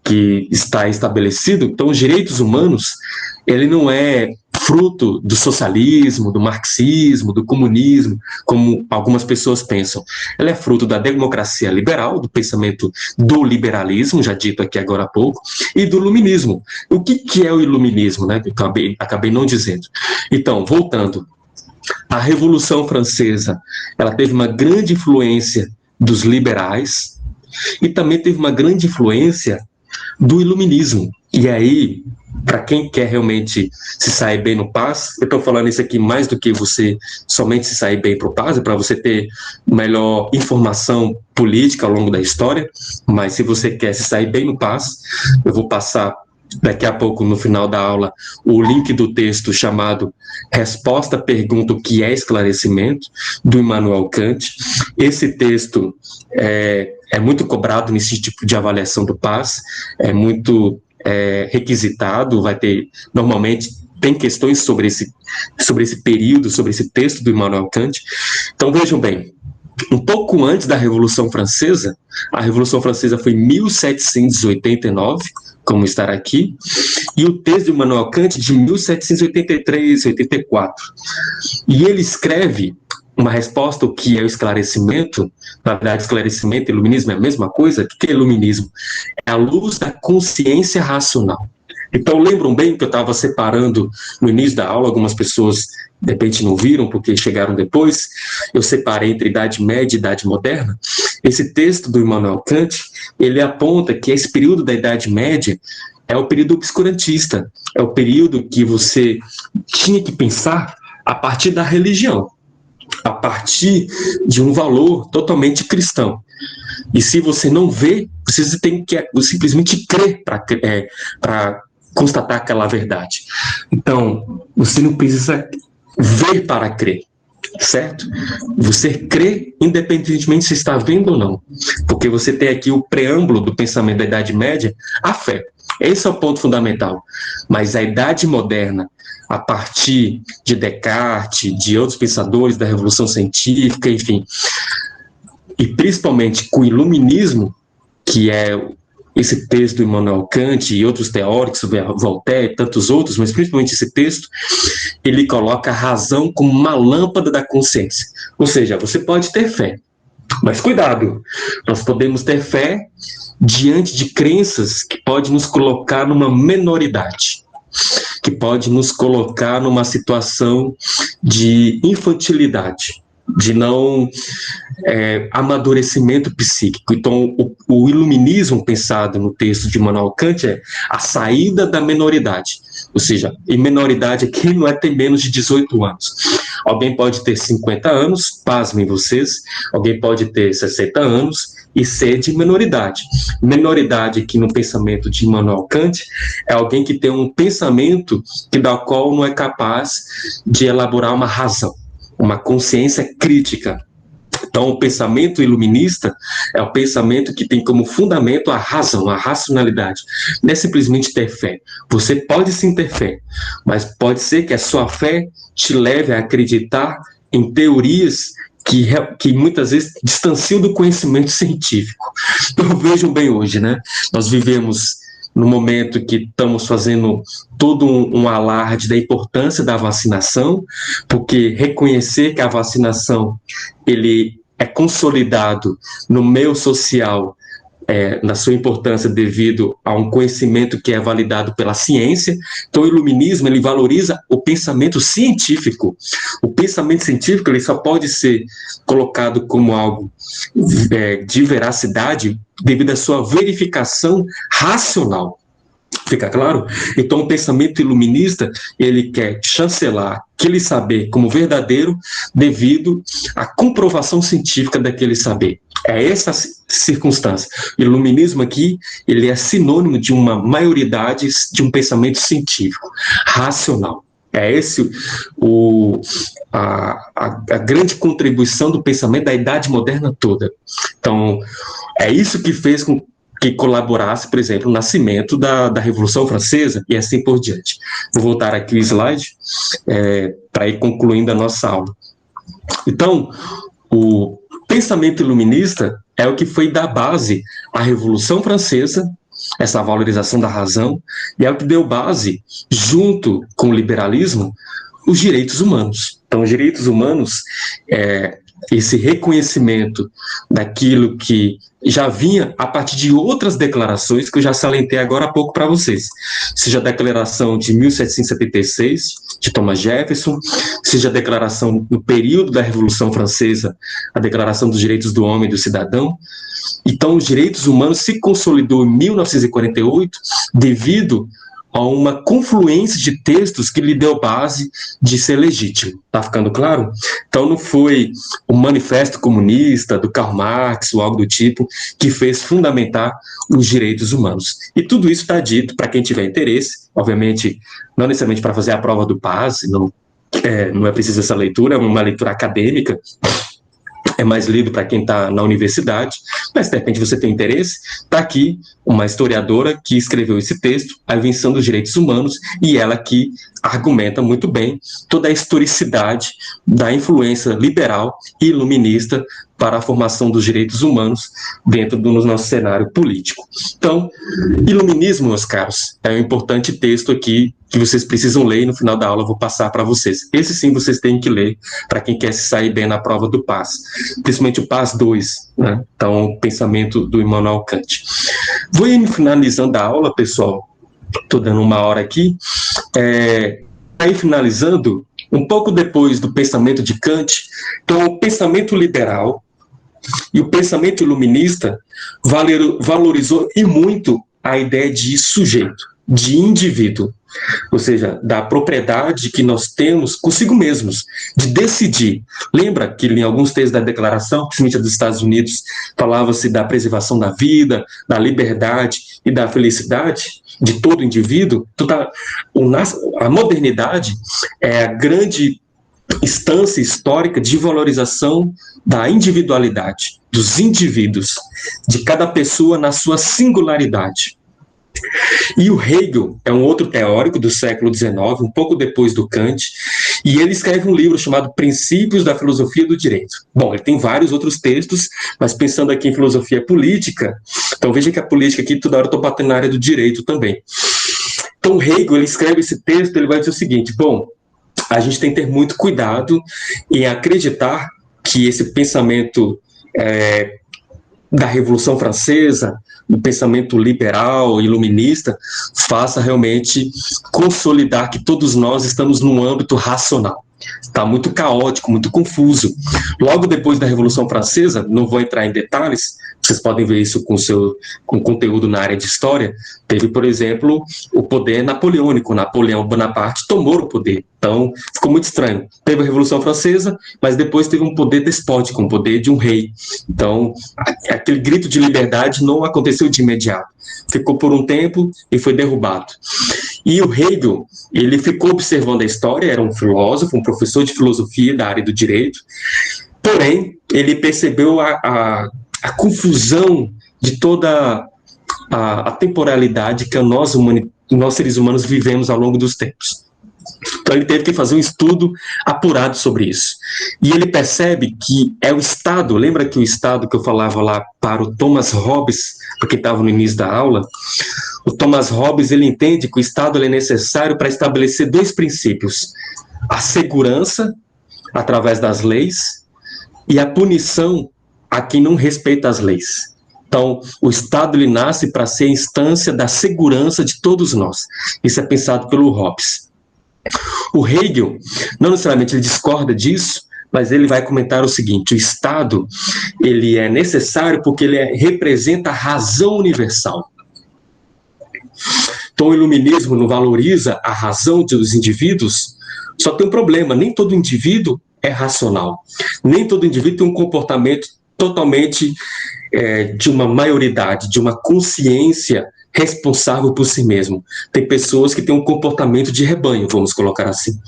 que está estabelecido. Então os direitos humanos, ele não é fruto do socialismo, do marxismo, do comunismo, como algumas pessoas pensam. Ela é fruto da democracia liberal, do pensamento do liberalismo, já dito aqui agora há pouco, e do iluminismo. O que é o iluminismo, né? Acabei não dizendo. Então, voltando, a Revolução Francesa, ela teve uma grande influência dos liberais e também teve uma grande influência do iluminismo. E aí, para quem quer realmente se sair bem no PAS, eu estou falando isso aqui mais do que você somente se sair bem para o PAS, é para você ter melhor informação política ao longo da história, mas se você quer se sair bem no PAS, eu vou passar daqui a pouco, no final da aula, o link do texto chamado Resposta, Pergunta, o que é esclarecimento, do Immanuel Kant. Esse texto é muito cobrado nesse tipo de avaliação do PAS, é muito requisitado, vai ter, normalmente, tem questões sobre esse período, sobre esse texto do Immanuel Kant. Então, vejam bem, um pouco antes da Revolução Francesa, a Revolução Francesa foi em 1789, como estar aqui, e o texto do Immanuel Kant de 1783, 84. E ele escreve uma resposta ao que é o esclarecimento. Na verdade, esclarecimento e iluminismo é a mesma coisa. O que é iluminismo? É a luz da consciência racional. Então, lembram bem que eu estava separando no início da aula, algumas pessoas de repente não viram porque chegaram depois, eu separei entre Idade Média e Idade Moderna. Esse texto do Immanuel Kant, ele aponta que esse período da Idade Média é o período obscurantista, é o período que você tinha que pensar a partir da religião, a partir de um valor totalmente cristão. E se você não vê, você tem que simplesmente crer para constatar aquela verdade. Então, você não precisa ver para crer, certo? Você crê independentemente se está vendo ou não, porque você tem aqui o preâmbulo do pensamento da Idade Média, a fé. Esse é o ponto fundamental. Mas a Idade Moderna, a partir de Descartes, de outros pensadores da Revolução Científica, enfim, e principalmente com o Iluminismo, que é esse texto do Immanuel Kant e outros teóricos, Voltaire e tantos outros, mas principalmente esse texto, ele coloca a razão como uma lâmpada da consciência. Ou seja, você pode ter fé, mas cuidado, nós podemos ter fé diante de crenças que podem nos colocar numa menoridade, que pode nos colocar numa situação de infantilidade, de não amadurecimento psíquico. Então, o iluminismo pensado no texto de Immanuel Kant é a saída da menoridade. Ou seja, e menoridade aqui não é ter menos de 18 anos. Alguém pode ter 50 anos, pasmem vocês, alguém pode ter 60 anos e ser de menoridade. Menoridade aqui no pensamento de Immanuel Kant é alguém que tem um pensamento da qual não é capaz de elaborar uma razão, uma consciência crítica. Então, o pensamento iluminista é o pensamento que tem como fundamento a razão, a racionalidade. Não é simplesmente ter fé. Você pode sim ter fé, mas pode ser que a sua fé te leve a acreditar em teorias que muitas vezes distanciam do conhecimento científico. Então, vejam bem hoje, né? Nós vivemos no momento que estamos fazendo todo um alarde da importância da vacinação, porque reconhecer que a vacinação ele é consolidado no meio social, na sua importância devido a um conhecimento que é validado pela ciência. Então, o iluminismo ele valoriza o pensamento científico. O pensamento científico ele só pode ser colocado como algo de veracidade devido à sua verificação racional. Fica claro? Então, o pensamento iluminista, ele quer chancelar aquele saber como verdadeiro devido à comprovação científica daquele saber. É essa circunstância. O iluminismo aqui, ele é sinônimo de uma maioridade de um pensamento científico, racional. É esse a grande contribuição do pensamento da Idade Moderna toda. Então, é isso que fez com que colaborasse, por exemplo, no nascimento da Revolução Francesa e assim por diante. Vou voltar aqui o slide para ir concluindo a nossa aula. Então, o pensamento iluminista é o que foi dar base à Revolução Francesa, essa valorização da razão, e é o que deu base, junto com o liberalismo, os direitos humanos. Então, os direitos humanos esse reconhecimento daquilo que já vinha a partir de outras declarações que eu já salientei agora há pouco para vocês. Seja a declaração de 1776, de Thomas Jefferson, seja a declaração no período da Revolução Francesa, a Declaração dos Direitos do Homem e do Cidadão. Então, os direitos humanos se consolidou em 1948 devido a uma confluência de textos que lhe deu base de ser legítimo. Está ficando claro? Então, não foi o Manifesto Comunista do Karl Marx ou algo do tipo que fez fundamentar os direitos humanos. E tudo isso está dito para quem tiver interesse, obviamente, não necessariamente para fazer a prova do PAS, não é preciso essa leitura, é uma leitura acadêmica, é mais lido para quem está na universidade, mas de repente você tem interesse, está aqui uma historiadora que escreveu esse texto, A Invenção dos Direitos Humanos, e ela que argumenta muito bem toda a historicidade da influência liberal e iluminista para a formação dos direitos humanos dentro do nosso cenário político. Então, Iluminismo, meus caros, é um importante texto aqui que vocês precisam ler e no final da aula eu vou passar para vocês. Esse sim vocês têm que ler para quem quer se sair bem na prova do PAS, principalmente o PAS 2, né? Então, o pensamento do Immanuel Kant. Vou ir finalizando a aula, pessoal, estou dando uma hora aqui, aí finalizando, um pouco depois do pensamento de Kant, então o pensamento liberal e o pensamento iluminista valorizou e muito a ideia de sujeito, de indivíduo, ou seja, da propriedade que nós temos consigo mesmos, de decidir. Lembra que em alguns textos da Declaração, principalmente dos Estados Unidos, falava-se da preservação da vida, da liberdade e da felicidade de todo indivíduo? A modernidade é a grande instância histórica de valorização da individualidade, dos indivíduos, de cada pessoa na sua singularidade. E o Hegel é um outro teórico do século XIX, um pouco depois do Kant, e ele escreve um livro chamado Princípios da Filosofia do Direito. Bom, ele tem vários outros textos, mas pensando aqui em filosofia política, então veja que a política aqui toda hora eu estou batendo na área do direito também. Então Hegel, ele escreve esse texto, ele vai dizer o seguinte: bom, a gente tem que ter muito cuidado em acreditar que esse pensamento da Revolução Francesa, o pensamento liberal, iluminista, faça realmente consolidar que todos nós estamos num âmbito racional. Está muito caótico, muito confuso. Logo depois da Revolução Francesa, não vou entrar em detalhes, vocês podem ver isso com conteúdo na área de história, teve, por exemplo, o poder napoleônico. Napoleão Bonaparte tomou o poder. Então, ficou muito estranho. Teve a Revolução Francesa, mas depois teve um poder despótico, um poder de um rei. Então, aquele grito de liberdade não aconteceu de imediato. Ficou por um tempo e foi derrubado. E o Hegel, ele ficou observando a história, era um filósofo, um professor de filosofia da área do direito, porém, ele percebeu a confusão de toda a temporalidade que nós seres humanos vivemos ao longo dos tempos. Então ele teve que fazer um estudo apurado sobre isso. E ele percebe que é o Estado, lembra que o Estado que eu falava lá para o Thomas Hobbes, porque estava no início da aula, o Thomas Hobbes, ele entende que o Estado ele é necessário para estabelecer dois princípios: a segurança, através das leis, e a punição a quem não respeita as leis. Então, o Estado ele nasce para ser a instância da segurança de todos nós. Isso é pensado pelo Hobbes. O Hegel, não necessariamente ele discorda disso, mas ele vai comentar o seguinte: o Estado ele é necessário porque ele representa a razão universal. Então, o iluminismo não valoriza a razão dos indivíduos, só tem um problema: nem todo indivíduo é racional. Nem todo indivíduo tem um comportamento totalmente de uma maioridade, de uma consciência responsável por si mesmo. Tem pessoas que têm um comportamento de rebanho, vamos colocar assim.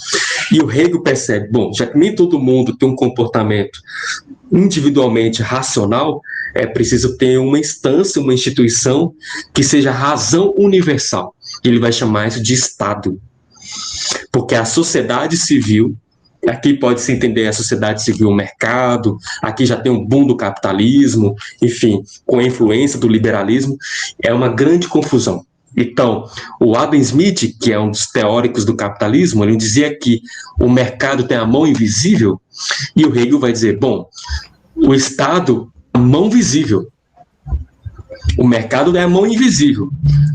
E o Hegel percebe, bom, já que nem todo mundo tem um comportamento individualmente racional, é preciso ter uma instância, uma instituição que seja a razão universal. Ele vai chamar isso de Estado. Porque a sociedade civil, aqui pode-se entender a sociedade civil, o mercado, aqui já tem um boom do capitalismo, enfim, com a influência do liberalismo, é uma grande confusão. Então, o Adam Smith, que é um dos teóricos do capitalismo, ele dizia que o mercado tem a mão invisível, e o Hegel vai dizer, bom, o Estado, a mão visível. O mercado é a mão invisível,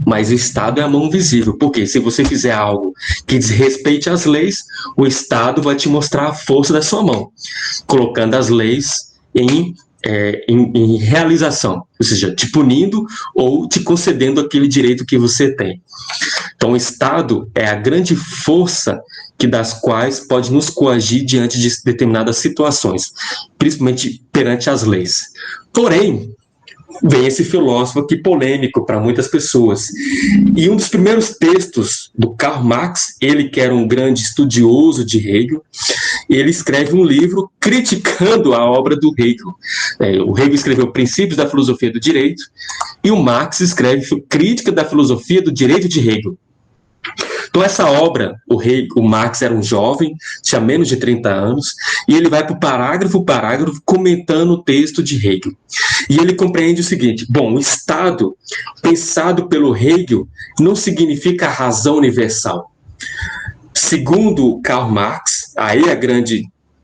mas o Estado é a mão visível. Porque se você fizer algo que desrespeite as leis, o Estado vai te mostrar a força da sua mão, colocando as leis em realização, ou seja, te punindo ou te concedendo aquele direito que você tem. Então, o Estado é a grande força das quais pode nos coagir diante de determinadas situações, principalmente perante as leis. Porém, vem esse filósofo aqui polêmico para muitas pessoas. E um dos primeiros textos do Karl Marx, ele que era um grande estudioso de Hegel, ele escreve um livro criticando a obra do Hegel. O Hegel escreveu Princípios da Filosofia do Direito e o Marx escreve Crítica da Filosofia do Direito de Hegel. Então, essa obra, o Marx era um jovem, tinha menos de 30 anos, e ele vai para o parágrafo comentando o texto de Hegel. E ele compreende o seguinte: bom, o Estado, pensado pelo Hegel, não significa a razão universal. Segundo Karl Marx, aí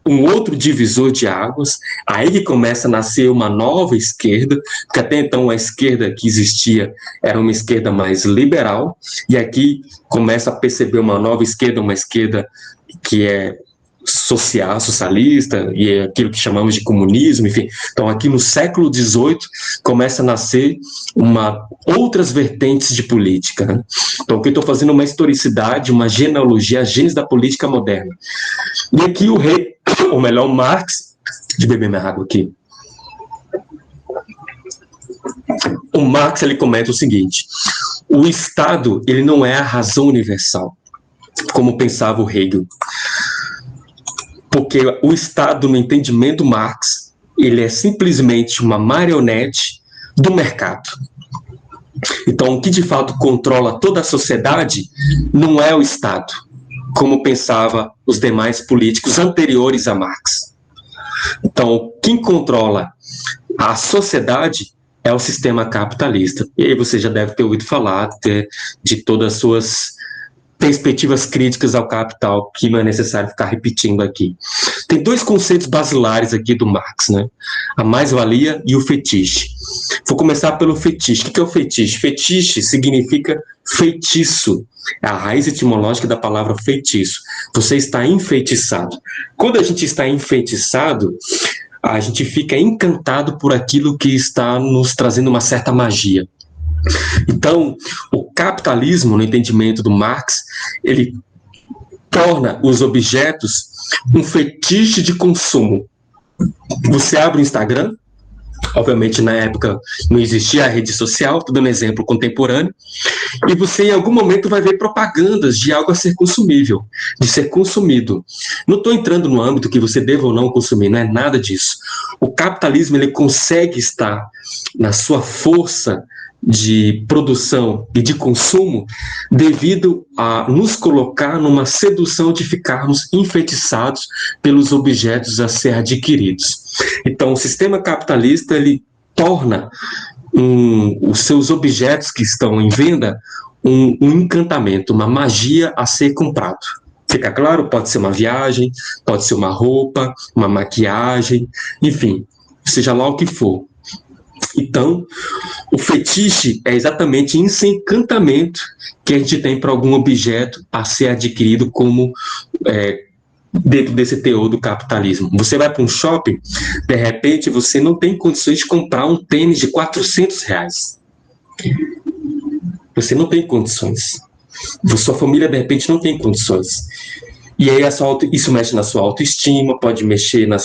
um outro divisor de águas, aí que começa a nascer uma nova esquerda, porque até então a esquerda que existia era uma esquerda mais liberal, e aqui começa a perceber uma nova esquerda, uma esquerda que é socialista, e é aquilo que chamamos de comunismo, enfim. Então aqui no século XVIII começa a nascer outras vertentes de política, né? Então aqui eu estou fazendo uma historicidade, uma genealogia, a gênese da política moderna. E aqui o Marx, de beber minha água aqui, o Marx ele comenta o seguinte: o Estado ele não é a razão universal, como pensava o Hegel. Porque o Estado, no entendimento Marx, ele é simplesmente uma marionete do mercado. Então, o que de fato controla toda a sociedade não é o Estado, como pensava os demais políticos anteriores a Marx. Então, quem controla a sociedade é o sistema capitalista. E aí você já deve ter ouvido falar de todas as suas perspectivas críticas ao capital, que não é necessário ficar repetindo aqui. Tem dois conceitos basilares aqui do Marx, né? A mais-valia e o fetiche. Vou começar pelo fetiche. O que é o fetiche? Fetiche significa feitiço. É a raiz etimológica da palavra feitiço. Você está enfeitiçado. Quando a gente está enfeitiçado, a gente fica encantado por aquilo que está nos trazendo uma certa magia. Então, o capitalismo, no entendimento do Marx, ele torna os objetos um fetiche de consumo. Você abre o Instagram, obviamente na época não existia a rede social, estou dando um exemplo contemporâneo, e você em algum momento vai ver propagandas de algo a ser consumível, de ser consumido. Não estou entrando no âmbito que você deva ou não consumir, não é nada disso. O capitalismo ele consegue estar na sua força de produção e de consumo devido a nos colocar numa sedução de ficarmos enfeitiçados pelos objetos a ser adquiridos. Então, o sistema capitalista ele torna os seus objetos que estão em venda um encantamento, uma magia a ser comprado. Fica claro? Pode ser uma viagem, pode ser uma roupa, uma maquiagem, enfim, seja lá o que for. Então, o fetiche é exatamente esse encantamento que a gente tem para algum objeto a ser adquirido como dentro desse teor do capitalismo. Você vai para um shopping, de repente você não tem condições de comprar um tênis de R$400. Você não tem condições. Sua família, de repente, não tem condições. E aí isso mexe na sua autoestima, pode mexer no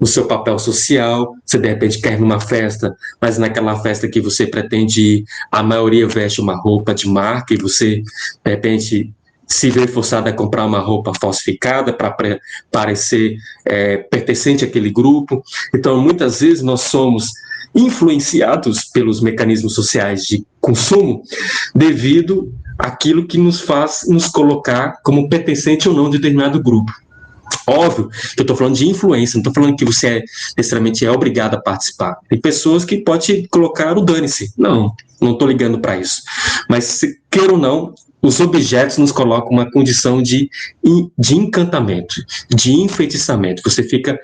seu papel social. Você, de repente, quer ir numa festa, mas naquela festa que você pretende ir, a maioria veste uma roupa de marca e você, de repente, se vê forçado a comprar uma roupa falsificada para parecer pertencente àquele grupo. Então, muitas vezes, nós somos influenciados pelos mecanismos sociais de consumo devido àquilo que nos faz nos colocar como pertencente ou não de determinado grupo. Óbvio que eu estou falando de influência, não estou falando que você necessariamente é obrigado a participar. Tem pessoas que podem colocar o dane-se. Não estou ligando para isso. Mas, se queira ou não, os objetos nos colocam uma condição de encantamento, de enfeitiçamento. Você fica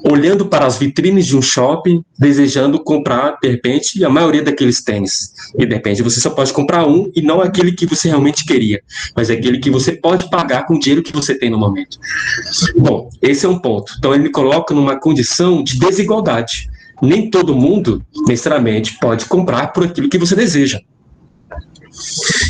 olhando para as vitrines de um shopping, desejando comprar, de repente, a maioria daqueles tênis. E, de repente, você só pode comprar um e não aquele que você realmente queria, mas aquele que você pode pagar com o dinheiro que você tem no momento. Bom, esse é um ponto. Então, ele me coloca numa condição de desigualdade. Nem todo mundo, necessariamente, pode comprar por aquilo que você deseja.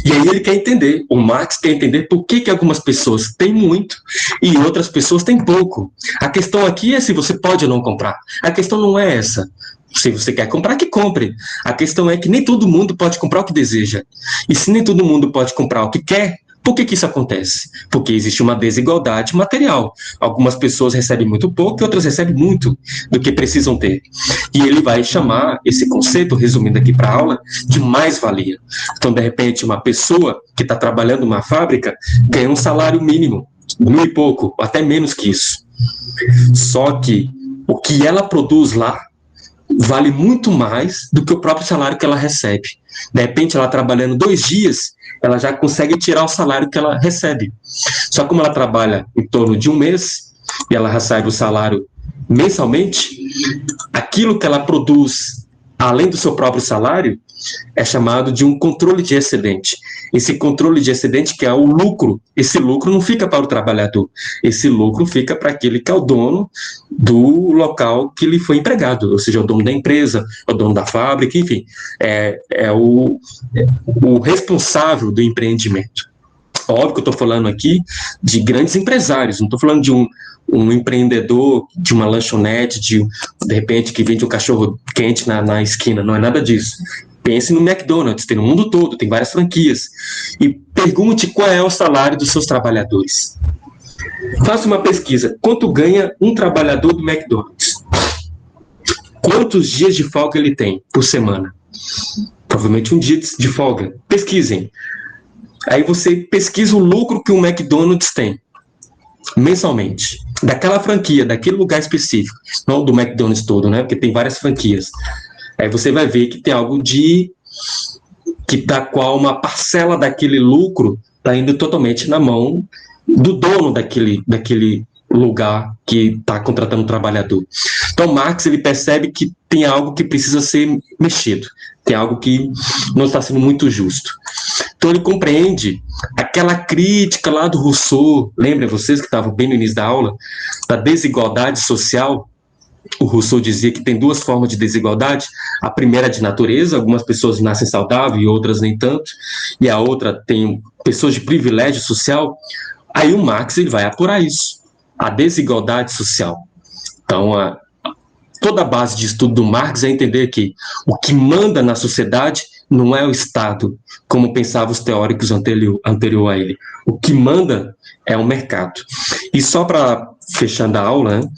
E aí ele quer entender, o Marx quer entender por que algumas pessoas têm muito e outras pessoas têm pouco. A questão aqui é se você pode ou não comprar. A questão não é essa. Se você quer comprar, que compre. A questão é que nem todo mundo pode comprar o que deseja. E se nem todo mundo pode comprar o que quer, por que isso acontece? Porque existe uma desigualdade material. Algumas pessoas recebem muito pouco e outras recebem muito do que precisam ter. E ele vai chamar esse conceito, resumindo aqui para a aula, de mais-valia. Então, de repente, uma pessoa que está trabalhando numa fábrica ganha um salário mínimo, 1.000 e pouco, até menos que isso. Só que o que ela produz lá vale muito mais do que o próprio salário que ela recebe. De repente, ela trabalhando 2 dias, ela já consegue tirar o salário que ela recebe. Só como ela trabalha em torno de 1 mês, e ela recebe o salário mensalmente, aquilo que ela produz, além do seu próprio salário, é chamado de um controle de excedente. Esse controle de excedente, que é o lucro, esse lucro não fica para o trabalhador, esse lucro fica para aquele que é o dono do local que ele foi empregado, ou seja, o dono da empresa, o dono da fábrica, enfim, é o responsável do empreendimento. Óbvio que eu estou falando aqui de grandes empresários, não estou falando de um empreendedor de uma lanchonete, de repente, que vende um cachorro quente na esquina, não é nada disso. Pense no McDonald's, tem no mundo todo, tem várias franquias. E pergunte qual é o salário dos seus trabalhadores. Faça uma pesquisa. Quanto ganha um trabalhador do McDonald's? Quantos dias de folga ele tem por semana? Provavelmente um dia de folga. Pesquisem. Aí você pesquisa o lucro que o McDonald's tem mensalmente, daquela franquia, daquele lugar específico, não do McDonald's todo, né? Porque tem várias franquias. Aí você vai ver que tem algo da qual uma parcela daquele lucro está indo totalmente na mão do dono daquele lugar que está contratando um trabalhador. Então Marx, ele percebe que tem algo que precisa ser mexido, tem algo que não está sendo muito justo. Então ele compreende aquela crítica lá do Rousseau, lembra vocês que estavam bem no início da aula, da desigualdade social. O Rousseau dizia que tem 2 formas de desigualdade. A primeira é de natureza, algumas pessoas nascem saudáveis e outras nem tanto, e a outra tem pessoas de privilégio social. Aí o Marx, ele vai apurar isso, a desigualdade social. Então, toda a base de estudo do Marx é entender que o que manda na sociedade não é o Estado, como pensavam os teóricos anterior a ele. O que manda é o mercado. E só para fechando a aula, né,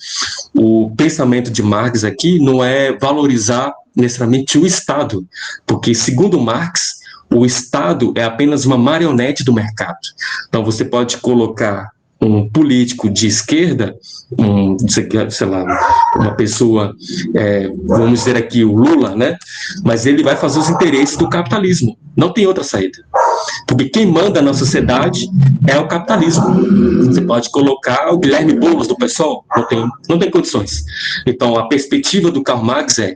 o pensamento de Marx aqui não é valorizar necessariamente o Estado, porque, segundo Marx, o Estado é apenas uma marionete do mercado. Então, você pode colocar um político de esquerda, sei lá, uma pessoa, vamos dizer aqui o Lula, né? Mas ele vai fazer os interesses do capitalismo. Não tem outra saída. Porque quem manda na sociedade é o capitalismo. Você pode colocar o Guilherme Boulos do PSOL, não tem condições. Então, a perspectiva do Karl Marx é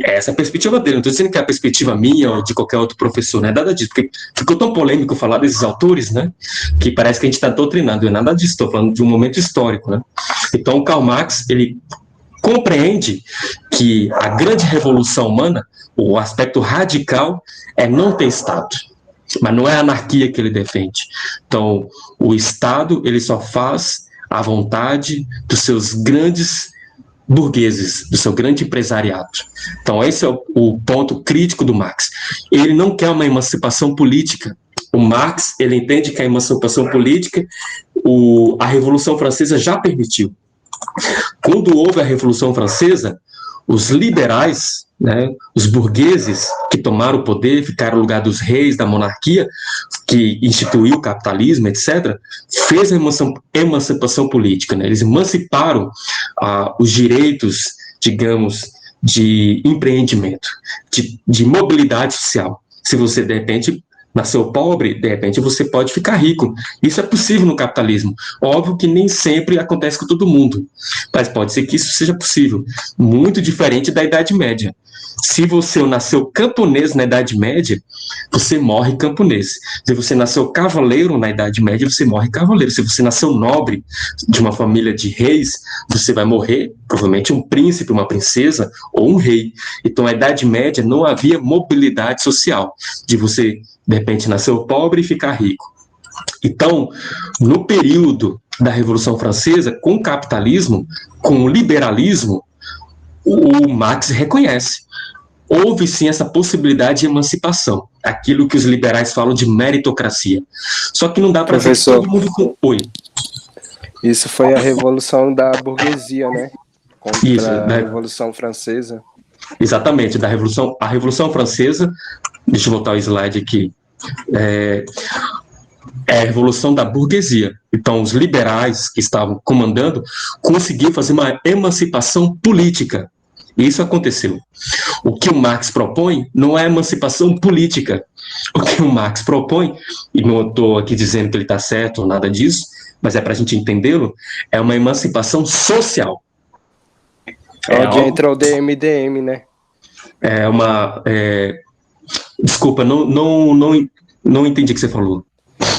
essa perspectiva dele. Não estou dizendo que é a perspectiva minha ou de qualquer outro professor, não é nada disso, porque ficou tão polêmico falar desses autores, né, que parece que a gente está doutrinando, não é nada disso, estou falando de um momento histórico, né. Então o Karl Marx, ele compreende que a grande revolução humana, o aspecto radical, é não ter Estado, mas não é a anarquia que ele defende. Então o Estado, ele só faz à vontade dos seus grandes burgueses, do seu grande empresariado. Então esse é o ponto crítico do Marx. Ele não quer uma emancipação política. O Marx, ele entende que a emancipação política, a Revolução Francesa já permitiu. Quando houve a Revolução Francesa, os liberais, né, os burgueses que tomaram o poder, ficaram no lugar dos reis, da monarquia, que instituiu o capitalismo, etc., fez a emancipação política, né? Eles emanciparam os direitos, digamos, de empreendimento, de mobilidade social. Se você, de repente, nasceu pobre, de repente você pode ficar rico. Isso é possível no capitalismo. Óbvio que nem sempre acontece com todo mundo, mas pode ser que isso seja possível. Muito diferente da Idade Média. Se você nasceu camponês na Idade Média, você morre camponês. Se você nasceu cavaleiro na Idade Média, você morre cavaleiro. Se você nasceu nobre de uma família de reis, você vai morrer, provavelmente, um príncipe, uma princesa ou um rei. Então, na Idade Média não havia mobilidade social, de você, de repente, nascer pobre e ficar rico. Então, no período da Revolução Francesa, com o capitalismo, com o liberalismo, o Marx reconhece. Houve sim essa possibilidade de emancipação, aquilo que os liberais falam de meritocracia. Só que não dá para ver todo mundo com oi. Isso foi a revolução da burguesia, né? Contra Isso, a Revolução Francesa. Exatamente, a Revolução Francesa, deixa eu voltar o slide aqui, é a revolução da burguesia. Então, os liberais que estavam comandando conseguiram fazer uma emancipação política. E isso aconteceu. O que o Marx propõe não é emancipação política. O que o Marx propõe, e não estou aqui dizendo que ele está certo ou nada disso, mas é para a gente entendê-lo, é uma emancipação social. Onde entra o DMDM, né? Desculpa, não entendi o que você falou.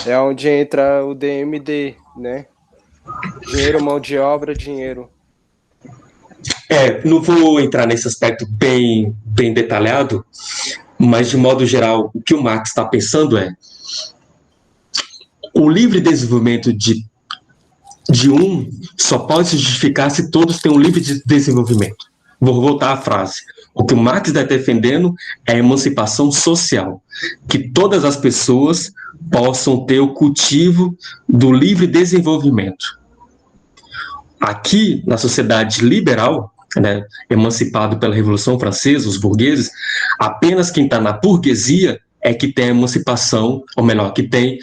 É onde entra o DMD, né? Dinheiro, mão de obra, dinheiro. Não vou entrar nesse aspecto bem detalhado, mas de modo geral, o que o Marx está pensando é o livre desenvolvimento de um só pode se justificar se todos têm um livre desenvolvimento. Vou voltar à frase. O que o Marx está defendendo é a emancipação social, que todas as pessoas possam ter o cultivo do livre desenvolvimento. Aqui, na sociedade liberal, né, emancipado pela Revolução Francesa, os burgueses, apenas quem está na burguesia é que tem a emancipação, ou melhor, que tem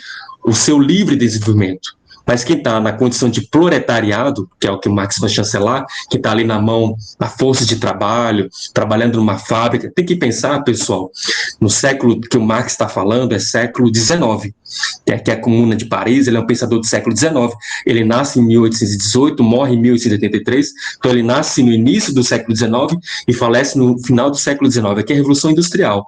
o seu livre desenvolvimento. Mas quem está na condição de proletariado, que é o que o Marx vai chancelar, que está ali na mão da força de trabalho, trabalhando numa fábrica, tem que pensar, pessoal, no século que o Marx está falando é século XIX, que é a Comuna de Paris, ele é um pensador do século XIX, ele nasce em 1818, morre em 1883, então ele nasce no início do século XIX e falece no final do século XIX, aqui é a Revolução Industrial.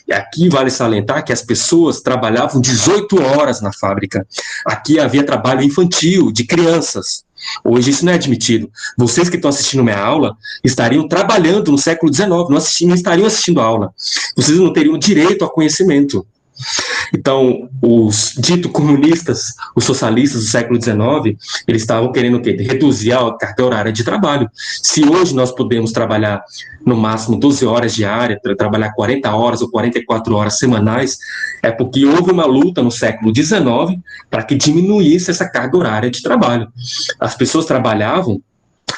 E aqui vale salientar que as pessoas trabalhavam 18 horas na fábrica, aqui havia trabalho infantil, de crianças. Hoje isso não é admitido. Vocês que estão assistindo minha aula estariam trabalhando no século XIX, não estariam assistindo a aula. Vocês não teriam direito ao conhecimento. Então, os ditos comunistas, os socialistas do século XIX, eles estavam querendo o quê? Reduzir a carga horária de trabalho. Se hoje nós podemos trabalhar no máximo 12 horas diárias, trabalhar 40 horas ou 44 horas semanais, é porque houve uma luta no século XIX para que diminuísse essa carga horária de trabalho. As pessoas trabalhavam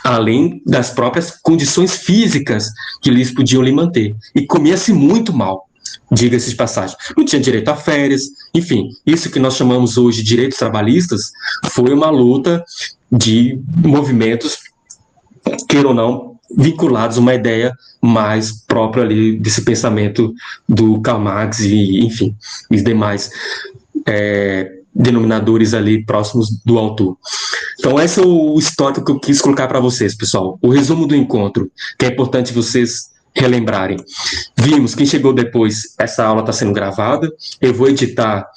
além das próprias condições físicas que eles podiam lhe manter. E comia-se muito mal. Diga-se de passagem, não tinha direito a férias, enfim, isso que nós chamamos hoje de direitos trabalhistas foi uma luta de movimentos, queira ou não, vinculados a uma ideia mais própria ali desse pensamento do Karl Marx e, enfim, os demais denominadores ali próximos do autor. Então, esse é o histórico que eu quis colocar para vocês, pessoal. O resumo do encontro, que é importante vocês relembrarem. Vimos, quem chegou depois, essa aula está sendo gravada, eu vou editar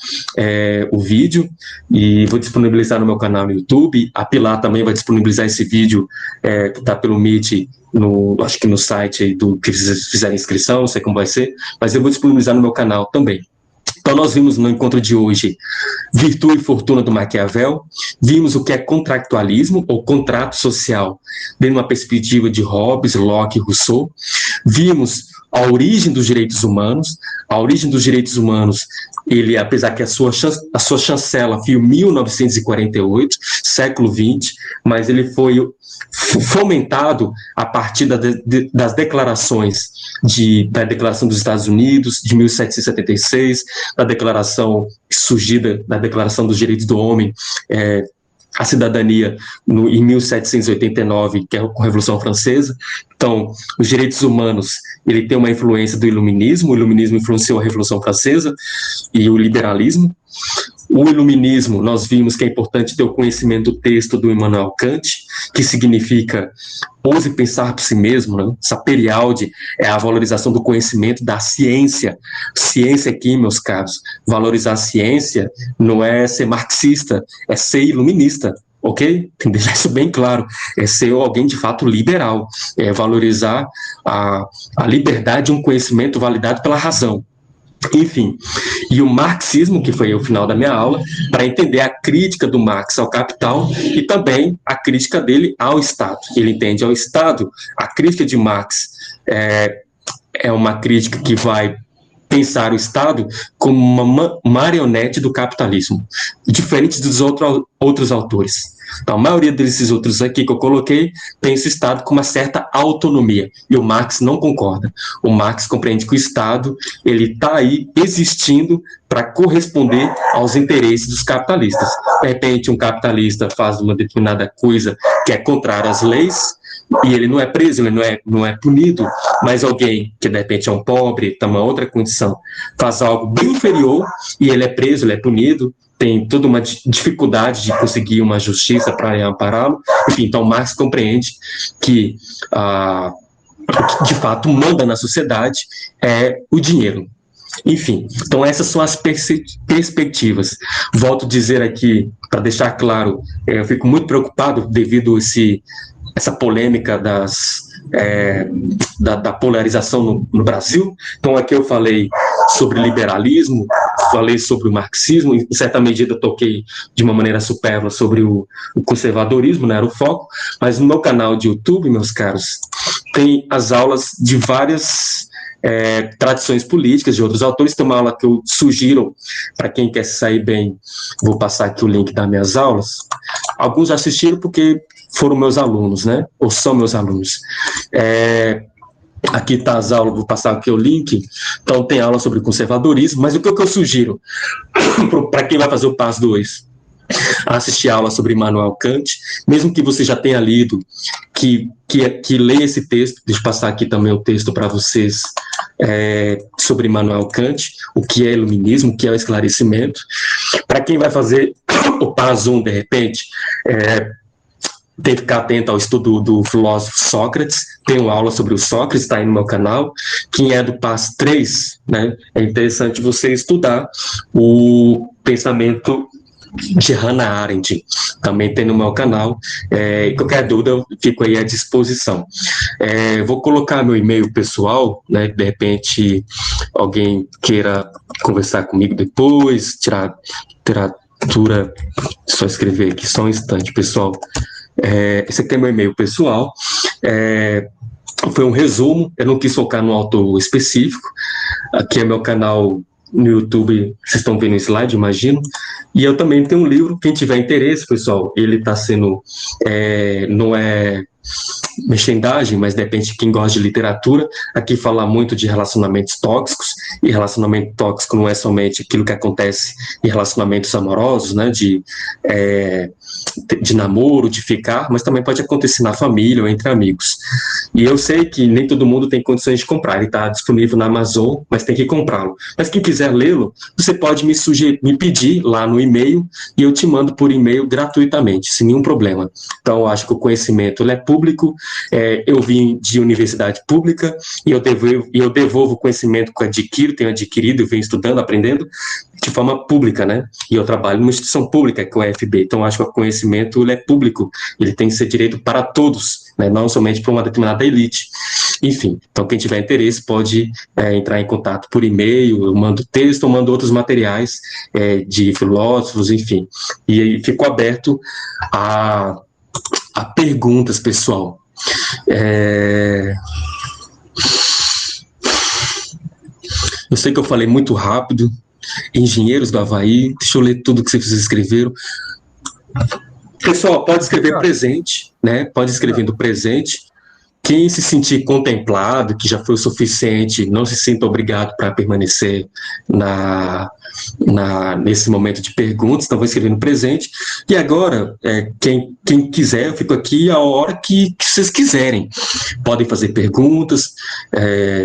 o vídeo e vou disponibilizar no meu canal no YouTube, a Pilar também vai disponibilizar esse vídeo que está pelo Meet, acho que no site aí do que vocês fizerem inscrição, não sei como vai ser, mas eu vou disponibilizar no meu canal também. Então, nós vimos no encontro de hoje Virtude e Fortuna do Maquiavel, vimos o que é contractualismo ou contrato social, dentro de uma perspectiva de Hobbes, Locke e Rousseau, vimos a origem dos direitos humanos. A origem dos direitos humanos, ele, apesar que a sua chancela foi em 1948, século XX, mas ele foi fomentado a partir das declarações da Declaração dos Estados Unidos, de 1776, da declaração surgida, da Declaração dos Direitos do Homem, a cidadania em 1789, que é com a Revolução Francesa. Então, os direitos humanos, ele tem uma influência do iluminismo, o iluminismo influenciou a Revolução Francesa e o liberalismo. O iluminismo, nós vimos que é importante ter o conhecimento do texto do Immanuel Kant, que significa ouse pensar por si mesmo, né? Saperialdi é a valorização do conhecimento, da ciência. Ciência aqui, meus caros, valorizar a ciência não é ser marxista, é ser iluminista, ok? Tem que deixar isso bem claro, é ser alguém de fato liberal, é valorizar a liberdade de um conhecimento validado pela razão. Enfim, e o marxismo, que foi o final da minha aula, para entender a crítica do Marx ao capital e também a crítica dele ao Estado. Ele entende ao Estado, a crítica de Marx é uma crítica que vai pensar o Estado como uma marionete do capitalismo, diferente dos outros autores. Então, a maioria desses outros aqui que eu coloquei pensa o Estado com uma certa autonomia, e o Marx não concorda. O Marx compreende que o Estado ele está aí existindo para corresponder aos interesses dos capitalistas. De repente, um capitalista faz uma determinada coisa que é contrária às leis, e ele não é preso, ele não é punido, mas alguém que de repente é um pobre, está em uma outra condição, faz algo bem inferior, e ele é preso, ele é punido, tem toda uma dificuldade de conseguir uma justiça para ampará-lo. Enfim, então Marx compreende que o que de fato manda na sociedade é o dinheiro. Enfim, então essas são as perspectivas. Volto a dizer aqui, para deixar claro, eu fico muito preocupado devido a essa polêmica da polarização no Brasil. Então aqui eu falei sobre liberalismo, falei sobre o marxismo, em certa medida toquei de uma maneira supérflua sobre o conservadorismo, não era o foco, mas no meu canal de YouTube, meus caros, tem as aulas de várias tradições políticas de outros autores. Tem uma aula que eu sugiro para quem quer sair bem, vou passar aqui o link das minhas aulas. Alguns assistiram porque foram meus alunos, né? Ou são meus alunos. Aqui está as aulas, vou passar aqui o link. Então tem aula sobre conservadorismo, mas o que eu sugiro para quem vai fazer o passo 2? Assistir a aula sobre Immanuel Kant, mesmo que você já tenha lido, que leia esse texto. Deixa eu passar aqui também o texto para vocês sobre Immanuel Kant, o que é iluminismo, o que é o esclarecimento. Para quem vai fazer o passo 1, de repente, tem que ficar atento ao estudo do filósofo Sócrates. Tenho aula sobre o Sócrates, está aí no meu canal. Quem é do passo 3, né, é interessante você estudar o pensamento de Hannah Arendt, também tem no meu canal. Qualquer dúvida, eu fico aí à disposição. Vou colocar meu e-mail pessoal, né, de repente alguém queira conversar comigo depois, tirar só escrever aqui, só um instante, pessoal. Esse aqui é meu e-mail pessoal. Foi um resumo, eu não quis focar no autor específico. Aqui é meu canal no YouTube, vocês estão vendo o slide, imagino. E eu também tenho um livro, quem tiver interesse, pessoal, ele está sendo, não é merchandising, mas de repente quem gosta de literatura, aqui fala muito de relacionamentos tóxicos, e relacionamento tóxico não é somente aquilo que acontece em relacionamentos amorosos, né, de namoro, de ficar, mas também pode acontecer na família ou entre amigos. E eu sei que nem todo mundo tem condições de comprar, ele está disponível na Amazon, mas tem que comprá-lo. Mas quem quiser lê-lo, você pode me pedir lá no e-mail, e eu te mando por e-mail gratuitamente, sem nenhum problema. Então, eu acho que o conhecimento ele é público, eu vim de universidade pública, e eu devolvo o conhecimento que eu tenho adquirido, eu venho estudando, aprendendo, de forma pública, né? E eu trabalho numa instituição pública, que é o UFB, então eu acho que o conhecimento ele é público, ele tem que ser direito para todos, né? Não somente para uma determinada elite. Enfim, então quem tiver interesse pode entrar em contato por e-mail, eu mando texto, eu mando outros materiais de filósofos, enfim. E aí fico aberto a perguntas, pessoal. Eu sei que eu falei muito rápido. Engenheiros do Havaí, deixa eu ler tudo que vocês escreveram. Pessoal, pode escrever presente, né? Pode escrever no presente. Quem se sentir contemplado, que já foi o suficiente, não se sinta obrigado para permanecer nesse momento de perguntas, então vou escrever no presente. E agora, quem quiser, eu fico aqui a hora que vocês quiserem. Podem fazer perguntas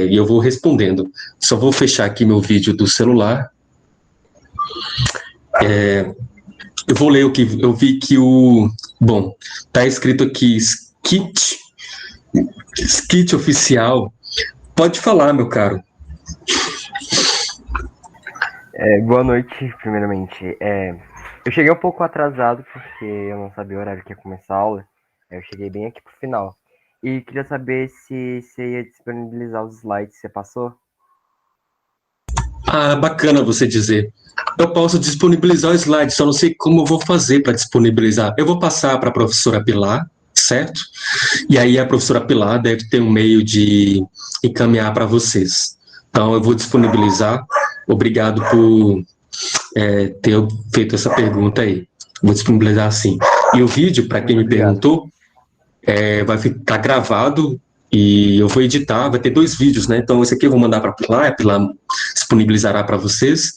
e eu vou respondendo. Só vou fechar aqui meu vídeo do celular. Eu vou ler o que eu vi que o Bom, tá escrito aqui skit oficial. Pode falar, meu caro. Boa noite, primeiramente. Eu cheguei um pouco atrasado porque eu não sabia o horário que ia começar a aula. Eu cheguei bem aqui pro final. E queria saber se você ia disponibilizar os slides que você passou. Ah, bacana você dizer. Eu posso disponibilizar o slide, só não sei como eu vou fazer para disponibilizar. Eu vou passar para a professora Pilar, certo? E aí a professora Pilar deve ter um meio de encaminhar para vocês. Então eu vou disponibilizar. Obrigado por ter feito essa pergunta aí. Vou disponibilizar assim. E o vídeo, para quem me perguntou, vai ficar gravado e eu vou editar. Vai ter 2 vídeos, né? Então esse aqui eu vou mandar para a Pilar disponibilizará para vocês.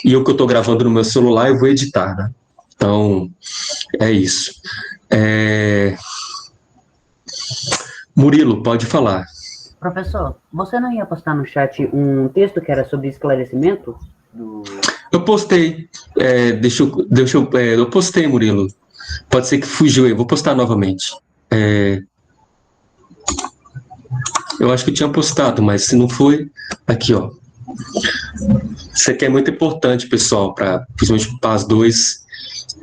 E o que eu estou gravando no meu celular eu vou editar, né? Então é isso. Murilo, pode falar. Professor, você não ia postar no chat um texto que era sobre esclarecimento? Eu postei. Eu postei, Murilo. Pode ser que fugiu aí. Vou postar novamente. Eu acho que eu tinha postado, mas se não foi, aqui, ó. Isso aqui é muito importante, pessoal, principalmente para as 2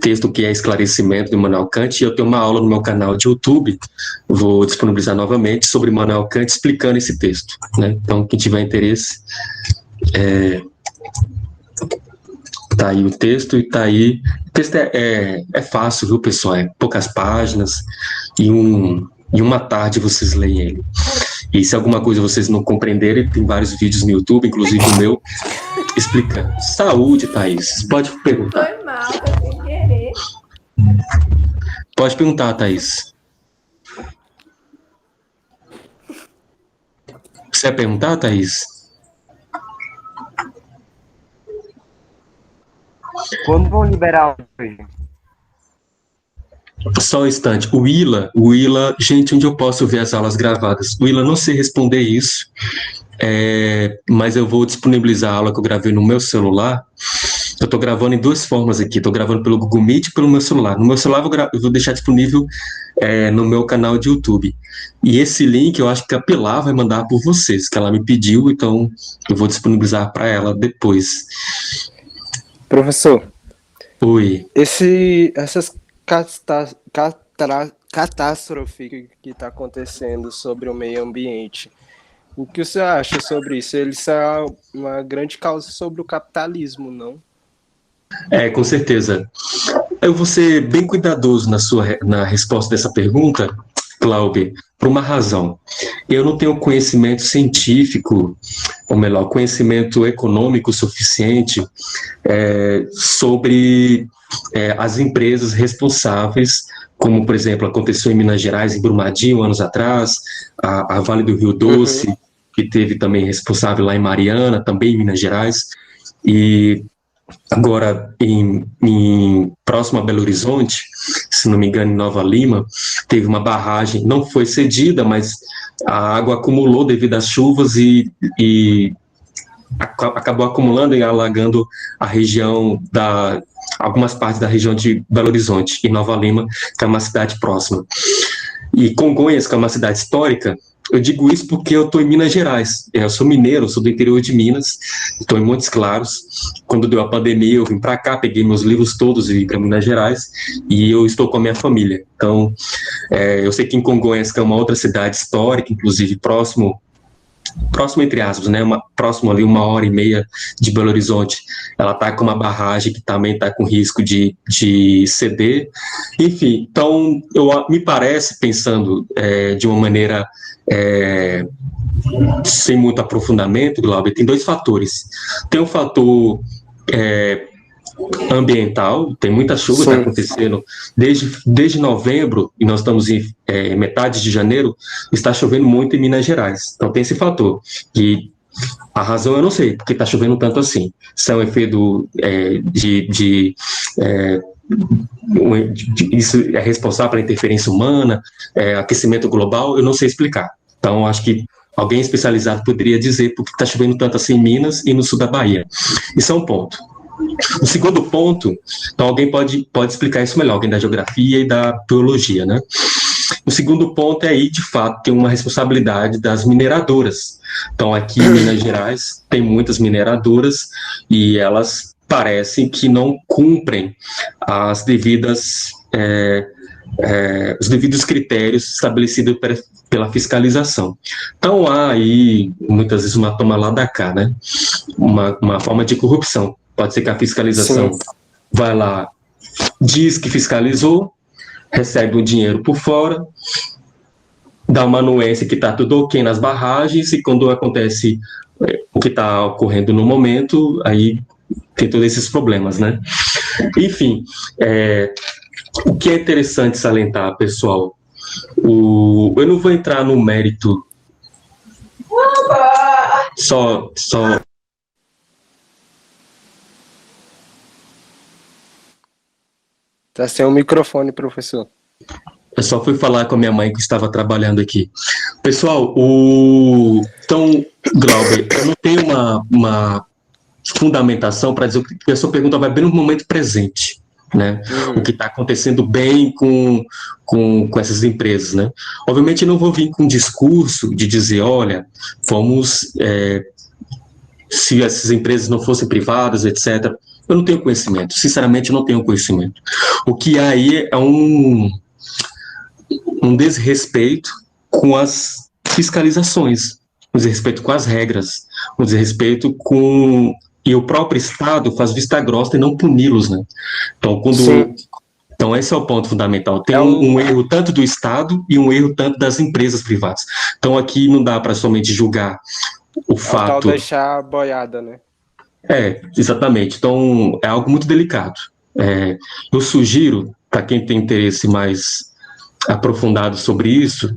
texto que é esclarecimento do Immanuel Kant, e eu tenho uma aula no meu canal de YouTube, vou disponibilizar novamente, sobre Immanuel Kant explicando esse texto, né? Então, quem tiver interesse, tá aí o texto, e tá aí, o texto é fácil, viu, pessoal, poucas páginas, e uma tarde vocês leem ele. E se alguma coisa vocês não compreenderem, tem vários vídeos no YouTube, inclusive o meu, explicando. Saúde, Thaís. Pode perguntar. Foi mal, foi sem querer. Pode perguntar, Thaís. Você quer perguntar, Thaís? Quando vão liberar hoje? Só um instante. O Willa, gente, onde eu posso ver as aulas gravadas? O Willa, não sei responder isso, mas eu vou disponibilizar a aula que eu gravei no meu celular. Eu estou gravando em 2 formas aqui. Estou gravando pelo Google Meet e pelo meu celular. No meu celular eu vou deixar disponível no meu canal de YouTube. E esse link eu acho que a Pilar vai mandar por vocês, que ela me pediu, então eu vou disponibilizar para ela depois. Professor. Oi. Essas catástrofe que está acontecendo sobre o meio ambiente. O que você acha sobre isso? Ele é uma grande causa sobre o capitalismo, não? Com certeza. Eu vou ser bem cuidadoso na resposta dessa pergunta, Cláudio, por uma razão. Eu não tenho conhecimento científico, ou melhor, conhecimento econômico suficiente sobre as empresas responsáveis, como, por exemplo, aconteceu em Minas Gerais, em Brumadinho, anos atrás, a Vale do Rio Doce, que teve também responsável lá em Mariana, também em Minas Gerais, e agora próximo a Belo Horizonte, se não me engano, em Nova Lima, teve uma barragem, não foi cedida, mas a água acumulou devido às chuvas e acabou acumulando e alagando a região algumas partes da região de Belo Horizonte, e Nova Lima, que é uma cidade próxima. E Congonhas, que é uma cidade histórica, eu digo isso porque eu estou em Minas Gerais. Eu sou mineiro, sou do interior de Minas, estou em Montes Claros. Quando deu a pandemia, eu vim para cá, peguei meus livros todos e vim para Minas Gerais, e eu estou com a minha família. Então, eu sei que em Congonhas, que é uma outra cidade histórica, inclusive próximo entre aspas, né, próximo ali 1h30 de Belo Horizonte, ela está com uma barragem que também está com risco de ceder, enfim, então me parece, pensando de uma maneira sem muito aprofundamento, Glauber, tem 2 fatores. Tem um fator ambiental, tem muita chuva que está acontecendo desde novembro, e nós estamos em metade de janeiro, está chovendo muito em Minas Gerais. Então tem esse fator, que a razão eu não sei, porque está chovendo tanto assim. Se é um efeito isso é responsável pela interferência humana, aquecimento global, eu não sei explicar. Então acho que alguém especializado poderia dizer por que está chovendo tanto assim em Minas e no sul da Bahia. Isso é um ponto. O segundo ponto, então alguém pode explicar isso melhor, alguém da geografia e da biologia, né? O segundo ponto é aí, de fato, tem uma responsabilidade das mineradoras. Então, aqui em Minas Gerais, tem muitas mineradoras e elas parecem que não cumprem as devidas, os devidos critérios estabelecidos pela fiscalização. Então, há aí, muitas vezes, uma toma lá da cá, né? Uma forma de corrupção. Pode ser que a fiscalização vai lá, diz que fiscalizou, recebe o dinheiro por fora, dá uma anuência que está tudo ok nas barragens, e quando acontece o que está ocorrendo no momento, aí tem todos esses problemas, né? Enfim, o que é interessante salientar, pessoal, eu não vou entrar no mérito só Tá sem o microfone, professor. Eu só fui falar com a minha mãe que estava trabalhando aqui. Pessoal, então, Glauber, eu não tenho uma fundamentação para dizer que a sua pergunta vai bem no momento presente, né? O que está acontecendo bem com essas empresas, né? Obviamente, eu não vou vir com um discurso de dizer, olha, se essas empresas não fossem privadas, etc. Eu não tenho conhecimento, sinceramente, eu não tenho conhecimento. O que há aí é um desrespeito com as fiscalizações, um desrespeito com as regras, um desrespeito com... E o próprio Estado faz vista grossa e não puni-los, né? Então, esse é o ponto fundamental. Tem um erro tanto do Estado e um erro tanto das empresas privadas. Então, aqui não dá para somente julgar o fato... É o tal deixar a boiada, né? Exatamente. Então, é algo muito delicado. Eu sugiro, para quem tem interesse mais aprofundado sobre isso,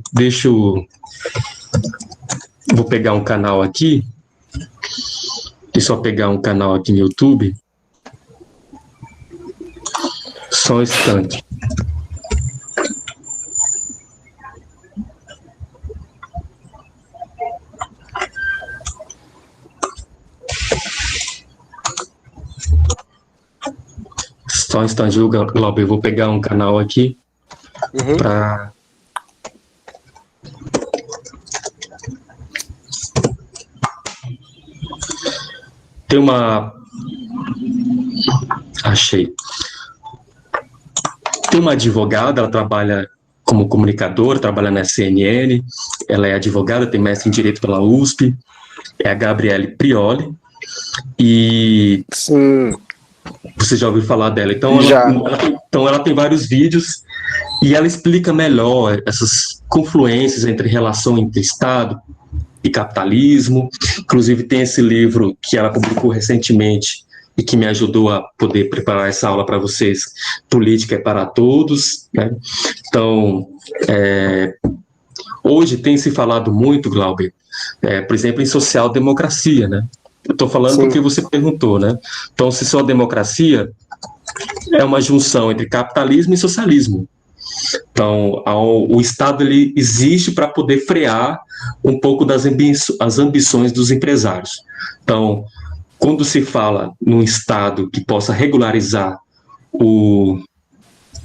vou pegar um canal aqui, deixa eu pegar um canal aqui no YouTube, só um instante. Só um instante, Glauber, eu vou pegar um canal aqui para... Tem uma... Achei. Tem uma advogada, ela trabalha como comunicadora, trabalha na CNN, ela é advogada, tem mestre em Direito pela USP, é a Gabriele Prioli, e... Sim. Você já ouviu falar dela? Então ela tem vários vídeos e ela explica melhor essas confluências entre relação entre Estado e capitalismo. Inclusive tem esse livro que ela publicou recentemente e que me ajudou a poder preparar essa aula para vocês, Política é para Todos, né? Então, hoje tem se falado muito, Glauber, por exemplo, em social-democracia, né? Eu estou falando porque você perguntou, né? Então, social-democracia é uma junção entre capitalismo e socialismo. Então, o Estado ele existe para poder frear um pouco as ambições dos empresários. Então, quando se fala num Estado que possa regularizar o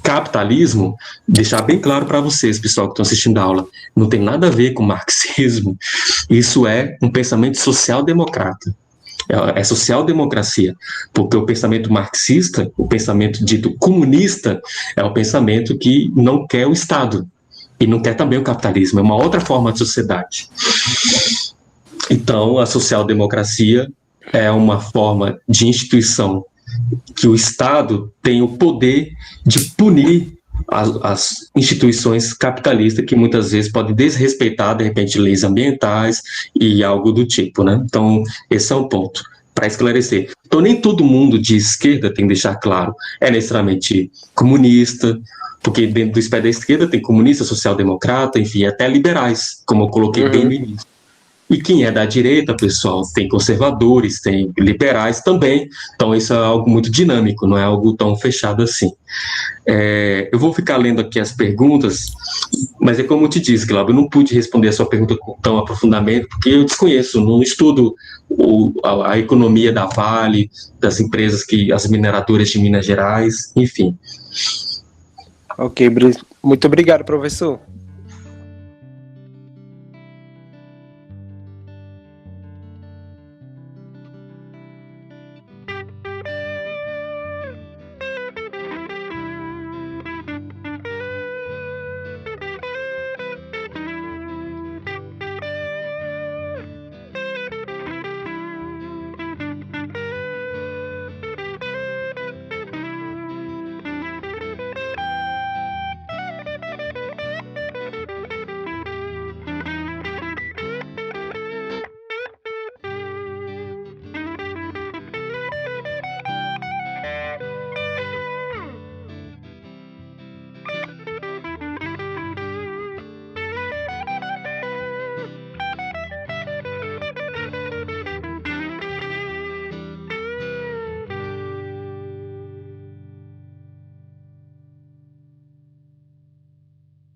capitalismo, deixar bem claro para vocês, pessoal que estão assistindo a aula, não tem nada a ver com marxismo, isso é um pensamento social-democrata. É social-democracia, porque o pensamento marxista, o pensamento dito comunista, é um pensamento que não quer o Estado e não quer também o capitalismo, é uma outra forma de sociedade. Então, a social-democracia é uma forma de instituição que o Estado tem o poder de punir as instituições capitalistas que muitas vezes podem desrespeitar, de repente, leis ambientais e algo do tipo, né? Então, esse é um ponto para esclarecer. Então, nem todo mundo de esquerda, tem que deixar claro, é necessariamente comunista, porque dentro do espectro da esquerda tem comunista, social-democrata, enfim, até liberais, como eu coloquei bem no início. E quem é da direita, pessoal, tem conservadores, tem liberais também. Então, isso é algo muito dinâmico, não é algo tão fechado assim. Eu vou ficar lendo aqui as perguntas, mas é como eu te disse, Glauber, eu não pude responder a sua pergunta com tão aprofundamento, porque eu desconheço, não estudo a economia da Vale, das empresas, as mineradoras de Minas Gerais, enfim. Ok, muito obrigado, professor.